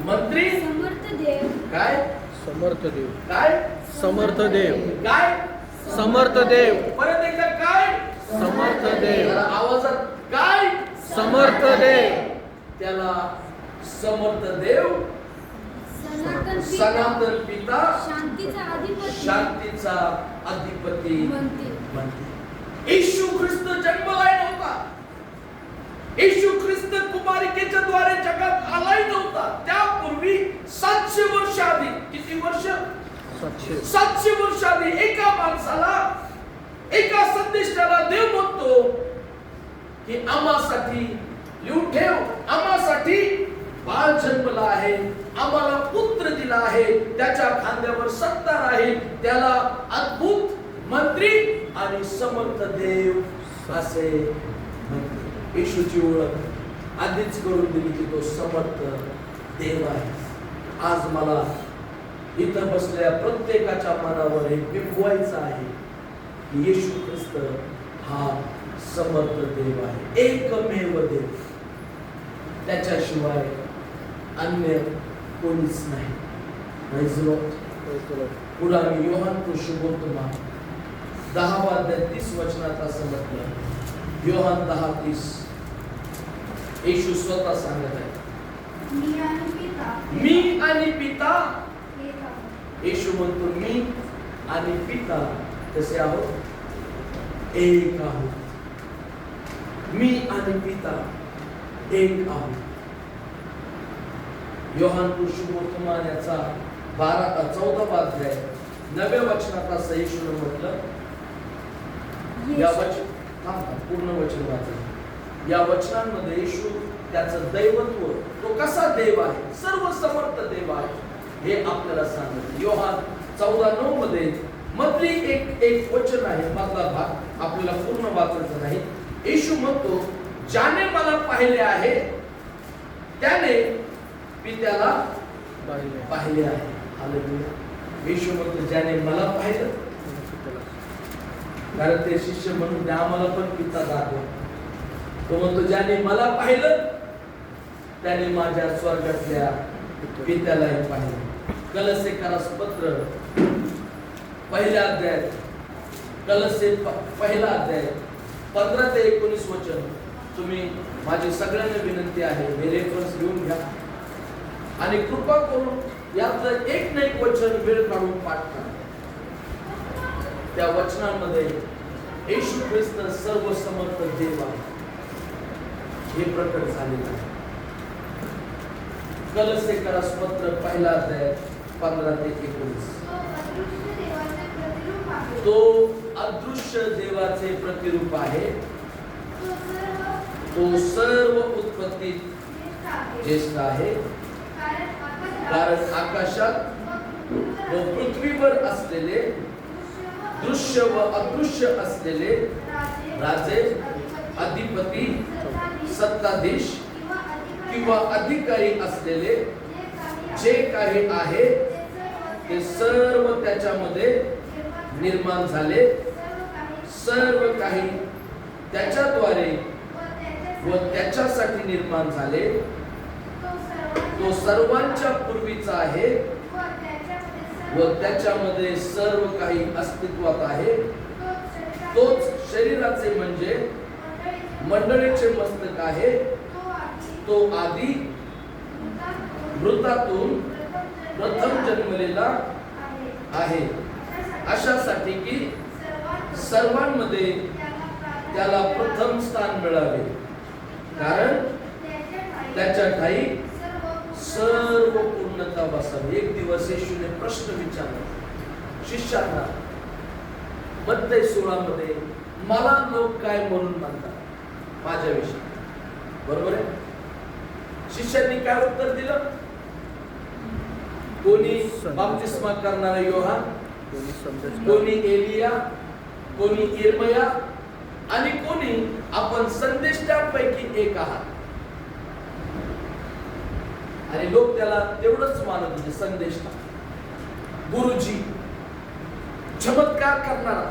Speaker 1: मंत्री समर्थ देव. काय समर्थ देव? काय समर्थ देव? काय समर्थ देव? परत एकदा काय समर्थ देव? आवाजात काय समर्थ देव? त्याला समर्थ देव, सनातन पिता, शांतीचा अधिपती म्हणते. येशू ख्रिस्त जन्मलाय नव्हता, येशू ख्रिस्त कुमारिकेच्या द्वारे जगात आलाय नव्हता. त्यापूर्वी 700 वर्ष आधी, किती वर्ष? 700 वर्ष आधी एका माणसाला, एका संदेशाला देव म्हणतो की आम्हासाठी लिहून ठेव, आम्हासाठी बाळ जन्मला आहे, आम्हाला पुत्र दिला आहे, त्याच्या खांद्यावर सत्ता राहील, त्याला अद्भुत मंत्री आणि समर्थ देव असे म्हणतात. येशूची ओळख आधीच करून दिली की तो समर्थ देव आहे. आज मला इथं बसलेल्या प्रत्येकाच्या मनावर हे बिंबवायचं आहे की येशू ख्रिस्त हा समर्थ देव आहे, एकमेव देव, त्याच्याशिवाय अन्य कोणीच नाही. पुढे आम्ही योहान शुभवर्तमान 10 अध्याय 30 वचनात असं म्हटलं, योहान 10:30, येशू स्वतः सांगत आहे, मी आणि पिता. येशू म्हणतो मी आणि पिता कसे आहोत? एक आहोत. मी आणि पिता एक आहोत. योहान शुभवर्तमान याचा 14 अध्याय 9 वचनात असं येशूने म्हटलं, या पूर्ण वचन वाचा. या वचनांमध्ये येशू त्याचं दैवत्व, तो कसा देव आहे, सर्व समर्थ देव आहे, हे आपल्याला सांगत. योहान 14:9 मध्ये मधली एक वचन आहे, मधला भाग आपल्याला पूर्ण वाचायचा नाही. येशू म्हणतो, ज्याने मला पाहिले आहे त्याने पित्याला पाहिले आहे. हालेलुया. येशू म्हणतो, ज्याने मला पाहिलं, कारण ते शिष्य म्हणून आम्हाला पण पिता दाखव. तो म्हणतो, ज्याने मला पाहिलं त्याने माझ्या स्वर्गातल्या पित्यालाही पाहिलं. कलसेकरास पत्र पहिल्या अध्याय, कलसे पहिला अध्याय 15 ते 19 वचन. तुम्ही, माझी सगळ्यांना विनंती आहे, हे रेफरन्स घेऊन घ्या आणि कृपा करून यातलं एक ना एक वचन वेळ काढून पाठ करा. त्या वचनामध्ये येशू ख्रिस्त सर्व समर्थ देव आहे हे प्रकट झालेलं आहे. कलसेकरास पत्र पहिला अध्याय 15 ते 19. तो अदृश्य देवाचे प्रतिरूप आहे, तो सर्व उत्पत्तीत ज्येष्ठ आहे, कारण आकाशात व पृथ्वीवर असलेले दृश्य व अदृश्य असलेले राजे, अधिपती, सत्ताधीश किंवा अधिकारी असलेले जे काही आहे ते सर्व त्याच्यामध्ये निर्माण झाले. सर्व काही त्याच्याद्वारे व त्याच्यासाठी निर्माण झाले. तो सर्वांच्या पूर्वीचा आहे व त्याच्यामध्ये सर्व काही अस्तित्वात आहे. तोच शरीराचे म्हणजे मंडळीचे मस्तक आहे. तो आधी मृतातून प्रथम जन्मलेला आहे, अशासाठी की सर्वांमध्ये त्याला प्रथम स्थान मिळावे, कारण त्याच्या ठाई सर्व पूर्णता बसावी. एक दिवस येशूने प्रश्न विचारला शिष्यांना, मत्तई 16 मध्ये, मला लोक काय म्हणून म्हणतात माझ्याविषयी? बरोबर आहे. शिष्यांनी काय उत्तर दिलं? कोणी बप्तिस्मा करणारा योहान, कोणी एलिया, कोणी इर्मया आणि कोणी आपण संदेष्टांपैकी एक आहात. आणि लोक त्याला तेवढंच मानत होते, संदेष्टा, गुरुजी, चमत्कार करणारा,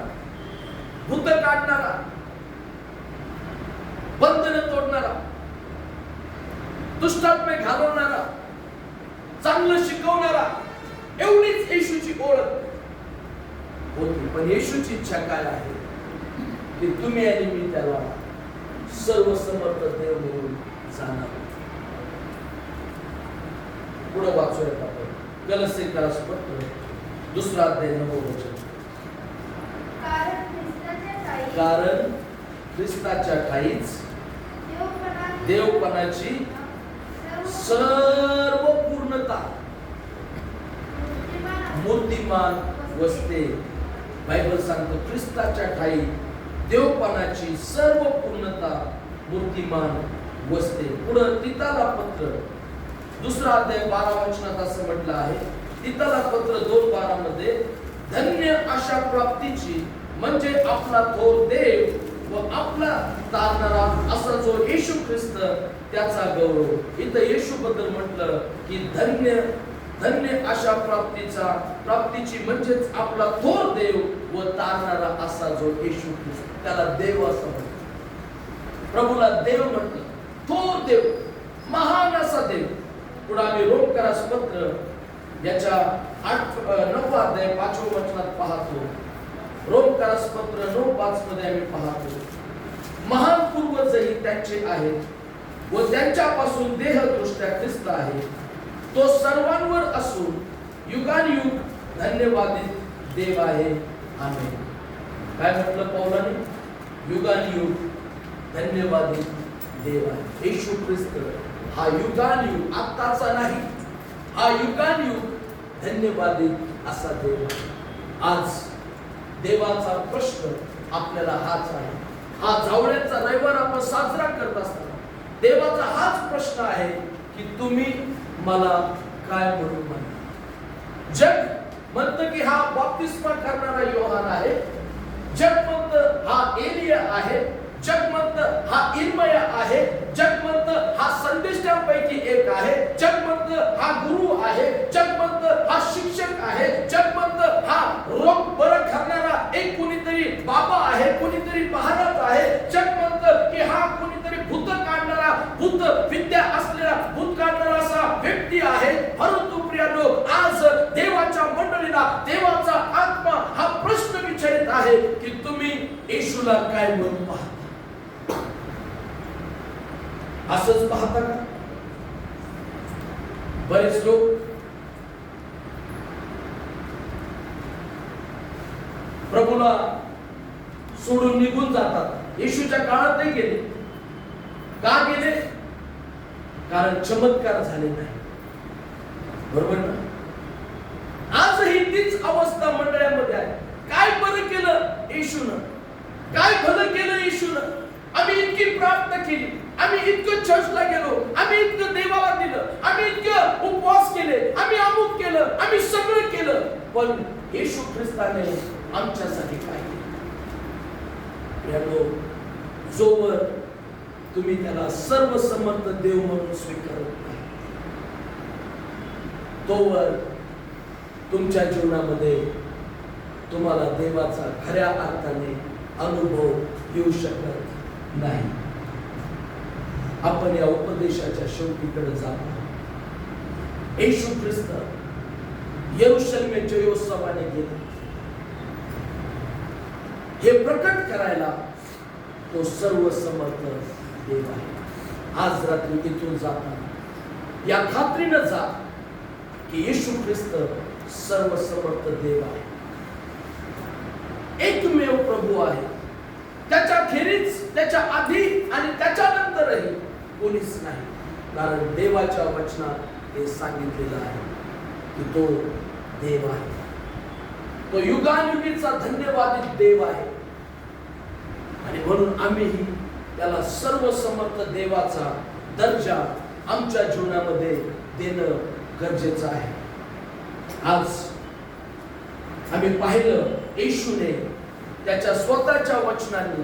Speaker 1: भूत काढणारा, बंधन तोडणारा, दुष्टात्मे घालवणारा, चांगलं शिकवणारा, एवढीच येशूची ओळख होती. पण येशूची इच्छा काय आहे की तुम्ही आणि मी त्याला सर्व समर्थ देव म्हणून जाणार. पुढे वाचूयात आपण कलसेकरास पत्र 2 अध्याय 9 वचन. कारण ख्रिस्ताच्या ठाईच देवपणाची सर्व पूर्णता मूर्तिमान वसते. बायबल सांगतो ख्रिस्ताच्या ठाई देवपणाची सर्व पूर्णता मूर्तिमान वसते. पुढे तीताला पत्र दुसरा अध्याय 12 वचनात असं म्हटलं आहे, तितला पत्र 2:12 मध्ये, धन्य अशा प्राप्तीची म्हणजे आपला थोर देव व आपला तारणारा असा जो येशू ख्रिस्त त्याचा गौरव. इथं येशू बद्दल म्हटलं की धन्य धन्य अशा प्राप्तीची म्हणजेच आपला थोर देव व तारणारा असा जो येशू ख्रिस्त, त्याला देव असं म्हणतात. प्रभूला देव म्हटलं, थोर देव, महान असा देव. पुढे आम्ही रोमकरास पत्र याच्या 9 अध्याय 5 वचनात पाहतो. रोमकरास पत्र 9:5 मध्ये आम्ही पाहतो, महान पूर्वजही त्यांचे आहेत व त्यांच्यापासून देहदृष्ट्या ख्रिस्त आहे. तो सर्वांवर असून युगानुयुग धन्यवादित देव आहे. आमेन. काय म्हटलं पौलाने? युगानुयुग धन्यवादित देव आहे. येशू ख्रिस्त हा युगानुयुग, आत्ताचा नाही, हा युगानुयुग धन्यवादित असा देव आहे. आज देवाचा प्रश्न आपल्याला हाच आहे. हा जावळ्यांचा रविवार आपण साजरा करत असताना देवाचा हाच प्रश्न आहे की तुम्ही मला काय म्हणून म्हणता? जग म्हणतं की हा बप्तिस्मा करणारा योहान आहे, जग म्हणतं हा एलिया आहे, जग म्हणतं हा इर्मया आहे, जग म्हणतं हा संदेशांपैकी एक आहे, जग म्हणतं हा गुरु आहे, जग म्हणतं हा शिक्षक आहे, जग म्हणतं हा रोग बरं करणारा एक कोणीतरी बाबा आहे, कोणीतरी महाराज आहे, जग म्हणतं की हा कोणीतरी भूत काढणारा, भूत विद्या असलेला, भूत काढणारा असा व्यक्ती आहे. परंतु प्रियानो, आज देवाच्या मंडळीला देवाचा आत्मा हा प्रश्न विचारित आहे की तुम्ही येशूला काय म्हणून पाहता? असंच पाहता का? बरेच लोक प्रभूला सोडून निघून जातात. येशूच्या काळातही गेले. का गेले? कारण चमत्कार झाले नाही. बरोबर ना? आजही तीच अवस्था मंडळामध्ये आहे. काय बरं केलं येशूनं? काय भलं केलं येशूनं? आम्ही इतकी प्रार्थना केली, आम्ही इतकं चर्चला गेलो, आम्ही इतकं देवाला दिलं, आम्ही इतकं उपवास केले, आम्ही अमुक केलं, आम्ही सगळं केलं, पण येशू ख्रिस्ताने आमच्यासाठी काय केलं? जोवर तुम्ही त्याला सर्वसमर्थ देव म्हणून स्वीकारत नाही, तोवर तुमच्या जीवनामध्ये तुम्हाला देवाचा खऱ्या अर्थाने अनुभव येऊ शकत नाही. आपण या उपदेशाच्या शेवटीकडे जातो. येशू ख्रिस्त यरूशलेमेच्या योत्सवाने गेला. हे प्रकट करायला तो सर्वसमर्थ देव आहे. आज रात्री इथून जाताना या खात्रीनं जा की येशू ख्रिस्त सर्वसमर्थ देव आहे, एकमेव प्रभू आहे. त्याच्या खेरीज, त्याच्या आधी आणि त्याच्यानंतरही कोणीच नाही. कारण देवाच्या वचनात हे सांगितलेलं आहे की तो देव आहे, तो युगानुयुगीचा धन्यवादित देव आहे. आणि म्हणून आम्हीही त्याला सर्वसमर्थ देवाचा दर्जा आमच्या जीवनामध्ये देणं गरजेचं आहे. आज आम्ही पाहिलं, येशूने त्याच्या स्वतःच्या वचनांनी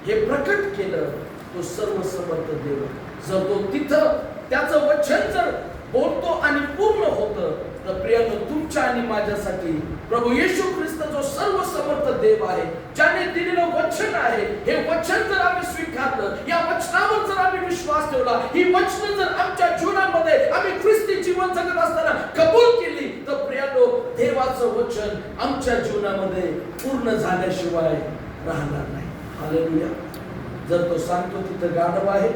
Speaker 1: हे प्रकट केलं, तो सर्वसमर्थ देव. जर तो तिथं त्याचं वचन जर बोलतो आणि पूर्ण होतं, तर प्रियानो, तुमच्या आणि माझ्यासाठी प्रभू येशू ख्रिस्त जो सर्वसमर्थ देव आहे, ज्याने दिलेलं वचन आहे, हे वचन जर आम्ही स्वीकारलं, या वचनावर जर आम्ही विश्वास ठेवला, ही वचन जर आमच्या जीवनामध्ये आम्ही ख्रिस्ती जीवन जगत असताना कबूल केली, तर प्रियानो, देवाचं वचन आमच्या जीवनामध्ये पूर्ण झाल्याशिवाय राहणार नाही. हालेलुया. जर तो सांगतो तिथं गाढव आहे,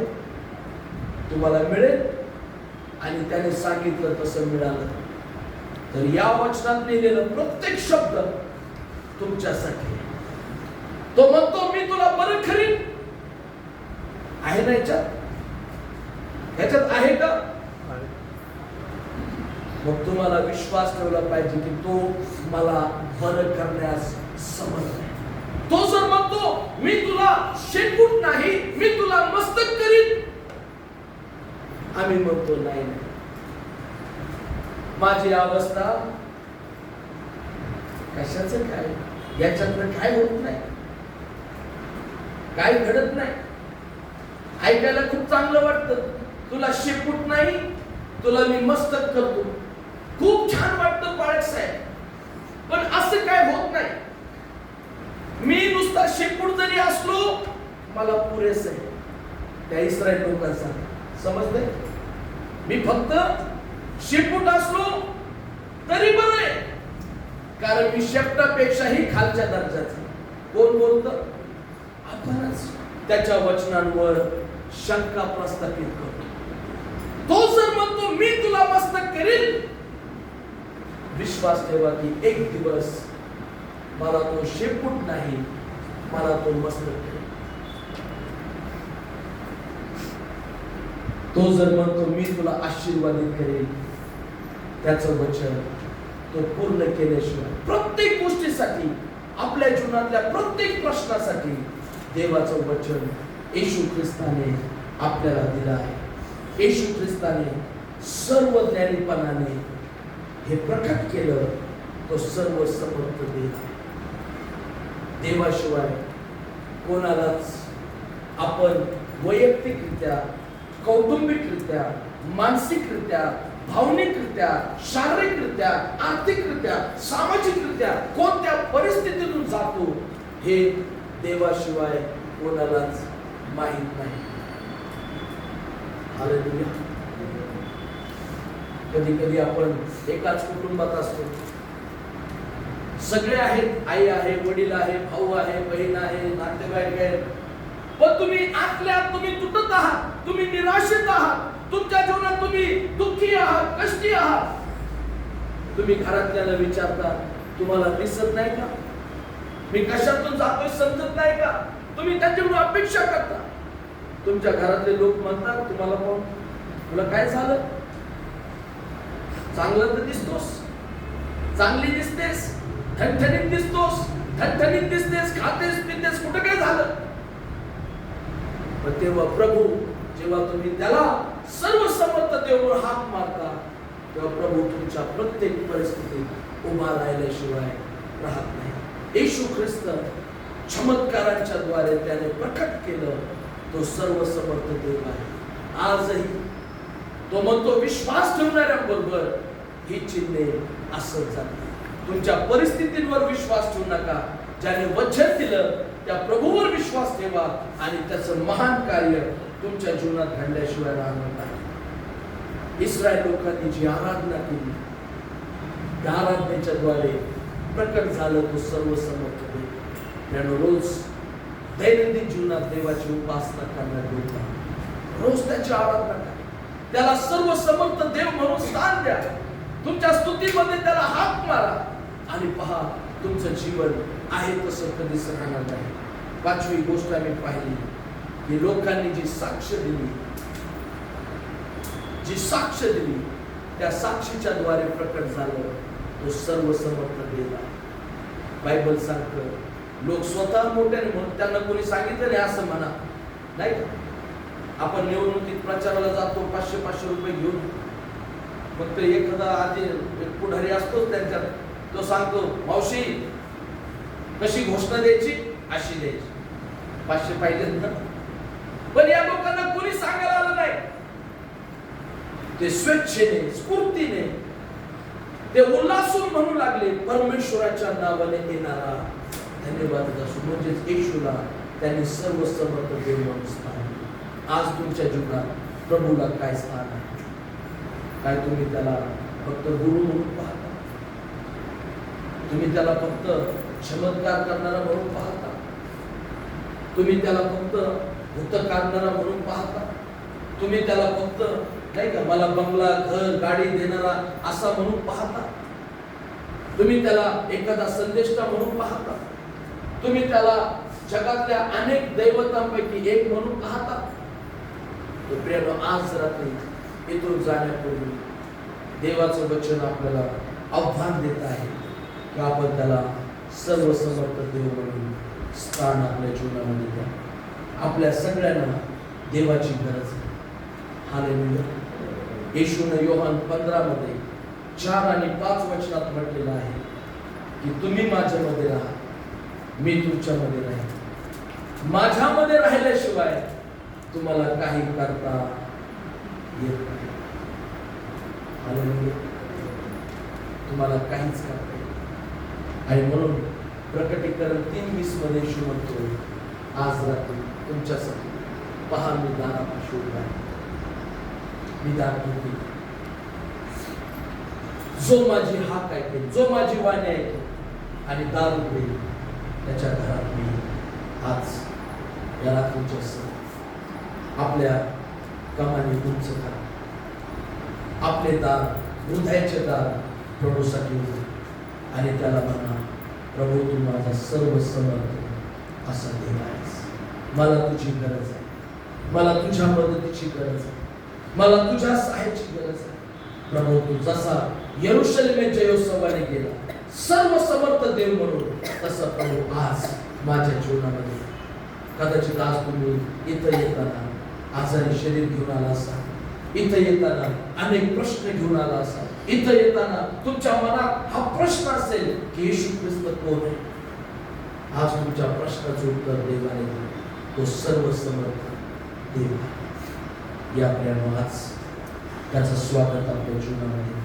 Speaker 1: तुम्हाला मिळेल, आणि त्याने सांगितलं तसं मिळालं, तर या वचनात लिहिलेलं प्रत्येक शब्द तुमच्यासाठी. तो म्हणतो मी तुला बरं करीन. आहे ना ह्याच्यात आहे का? मग तुम्हाला विश्वास ठेवला पाहिजे की तो मला बरं करण्यास समर्थ आहे. तो जर म्हणतो मी तुला शेपूट नाही, मी तुला मस्तक करीन, आम्ही म्हणतो नाही, माझी अवस्था कशाचं काय, याच्यातलं काय होत नाही, काय घडत नाही. ऐकायला खूप चांगलं वाटतं, तुला शेपूट नाही, तुला मी मस्तक करतो, खूप छान वाटतं बाळक साहेब. पण असं काय होत नाही. मी नुसता शेपूट जरी असलो मला पुरेस आहे. त्या इस्रायल लोकांचा समजतंय, मी फक्त शेपूट असलो तरी बरं आहे, कारण मी शेपटापेक्षाही खालच्या दर्जाचा. कोण बोलतं? आपणच त्याच्या वचनांवर शंका प्रस्थापित करतो. तो जर म्हणतो मी तुला मस्तक करील, विश्वास ठेवा की एक दिवस मला तो शेपूट नाही, मला तो मस्तक करेल. तो जर म्हणतो मी तुला आशीर्वादित करेल, त्याचं वचन तो पूर्ण केल्याशिवाय प्रत्येक गोष्टीसाठी, आपल्या जीवनातल्या प्रत्येक प्रश्नासाठी देवाचं वचन येशू ख्रिस्ताने आपल्याला दिलं आहे. येशू ख्रिस्ताने सर्व ज्ञानीपणाने हे प्रकट केलं. तो सर्व समर्थ देव आहे. देवाशिवाय कोणालाच आपण वैयक्तिकरित्या, कौटुंबिकरित्या, मानसिकरित्या, भावनिकरित्या, शारीरिकरित्या, आर्थिकरित्या, सामाजिकरित्या कोणत्या परिस्थितीतून जातो हे देवाशिवाय कोणालाच माहित नाही. हालेलुया. कधी कधी आपण एकाच कुटुंबात असतो, सगळे आहेत, आई आहे, वडील आहे, भाऊ आहे, बहीण आहे, नातेवाईक आहेत, पण तुम्ही आतल्या तुम्ही तुटत आहात, तुम्ही निराशेत आहात, तुमच्या जीवनात तुम्ही दुःखी आहात, कष्टी आहात. तुम्ही घरातल्याला विचारता, तुम्हाला दिसत नाही का, मी कशातून जातोय समजत नाही का? तुम्ही त्यांच्याकडून अपेक्षा करता. तुमच्या घरातले लोक म्हणतात तुम्हाला, कोण तुला काय झालं, चांगलं तर दिसतोस, चांगली दिसतेस, ठणठणीत दिसतोस, ठणठणीत दिसतेस, खातेस पितेस, कुठं काय झालं? पण तेव्हा प्रभू, जेव्हा तुम्ही त्याला सर्व समर्थ देवावर हाक मारता, तेव्हा प्रभू तुमच्या प्रत्येक परिस्थितीत उभा राहिल्याशिवाय राहत नाही. येशू ख्रिस्त चमत्कारांच्या द्वारे त्याने प्रकट केलं, तो सर्व समर्थ देव आहे. आजही तो म्हणतो विश्वास ठेवणाऱ्यांबरोबर ही चिन्हे असत जाते. तुमच्या परिस्थितींवर विश्वास ठेवू नका, ज्याने वचन दिलं त्या प्रभूवर विश्वास ठेवा आणि त्याचं महान कार्य तुमच्या जीवनात घडल्याशिवाय राहणार नाही. इस्रायल लोकांनी जी आराधना केली, त्या आराधनेच्या द्वारे प्रकट झालं तो सर्व समर्थ देव. त्यानं रोज दैनंदिन जीवनात देवाची उपासना करण्यात होता, रोज त्याची आराधना करा, त्याला सर्व समर्थ देव म्हणून स्थान द्या, तुमच्या स्तुतीमध्ये त्याला हाक मारा आणि पहा तुमचं जीवन आहे तसं कधीच राहणार नाही. पाचवी गोष्ट आम्ही पाहिली की लोकांनी जी साक्ष दिली, त्या साक्षीच्या द्वारे प्रकट झालं तो सर्व समर्थ देव आहे. बायबल सांगतं लोक स्वतः मोठ्याने म्हणून, त्यांना कोणी सांगितलं नाही असं म्हणा नाही का? आपण निवडणुकीत प्रचाराला जातो 500-500 रुपये घेऊन, फक्त एखादा आधी एक पुढारी असतोच त्यांच्यात, तो सांगतो मावशी कशी घोषणा द्यायची अशी द्यायची, 500 पाहिजेत ना. पण या लोकांना कोणी सांगायला आलं नाही. ते स्वेच्छेने, स्फूर्तीने, ते उल्हासून म्हणू लागले परमेश्वराच्या नावाने येणारा धन्यवाद असो, म्हणजेच येशूला त्यांनी सर्व समर्थ देव म्हणून स्थान. आज तुमच्या जीवनात प्रभूला काय स्थान आहे? काय तुम्ही त्याला फक्त गुरु म्हणून पाहता? तुम्ही त्याला फक्त चमत्कार करणारा म्हणून पाहता? तुम्ही त्याला फक्त भूत काढणारा म्हणून पाहता? तुम्ही त्याला फक्त नाही का मला बंगला, घर, गाडी देणारा असा म्हणून पाहता? तुम्ही त्याला एखादा संदेष्टा म्हणून पाहता? तुम्ही त्याला जगातल्या अनेक दैवतांपैकी एक म्हणून पाहता? तो प्रियानो, आज रात्री इथून जाण्यापूर्वी देवाचं वचन आपल्याला आव्हान देत आहे की आपण त्याला सर्व समर्थ देव म्हणून स्थान आपल्या जीवनामध्ये द्या. आपल्या सगळ्यांना देवाची गरज आहे. हालेलुया. येशूने योहान 15 मध्ये 4 आणि 5 वचनात म्हटलेलं आहे की तुम्ही माझ्यामध्ये राहा, मी तुमच्यामध्ये राहीन. माझ्यामध्ये राहिल्याशिवाय तुम्हाला काही करता येत नाही. हालेलुया. तुम्हाला काहीच करता येत नाही. आणि म्हणून प्रकटीकरण 3:20 मध्ये येशू म्हणतो, आज रात्री तुमच्यासाठी पहा मी दारापाशी उभा आहे, मी दार ठोकेन. जो माझी हाक ऐकेल, जो माझी वाणी ऐकेल आणि दार उघडेल, त्याच्या घरात मी आज या रात्रीच्या सह आपल्या कामाने तुमचं करा. आपले दार, हृदयाचे दार प्रभूसाठी उघडे आणि त्याला म्हणा, प्रभू तू माझा सर्व समर्थ असा देव आहेस. मला तुझी गरज आहे, मला तुझ्या मदतीची गरज आहे, मला तुझ्या सहाय्याची गरज आहे. प्रभू तू जसा यरूशलेम जयोत्सवाने गेला सर्व समर्थ देव म्हणून, तसं प्रभू आज माझ्या जीवनामध्ये कदाचित आज तुम्ही इथं येताना आजारी शरीर घेऊन आला असा, इथं येताना अनेक प्रश्न घेऊन आला असा, इथं येताना तुमच्या मनात हा प्रश्न असेल की येशू ख्रिस्त कोण आहे. आज तुमच्या प्रश्नाचं उत्तर देवाने दिलं. तो सर्व समर्थ देव आहे. या प्रेमात त्याचं स्वागत आपल्या जीवनामध्ये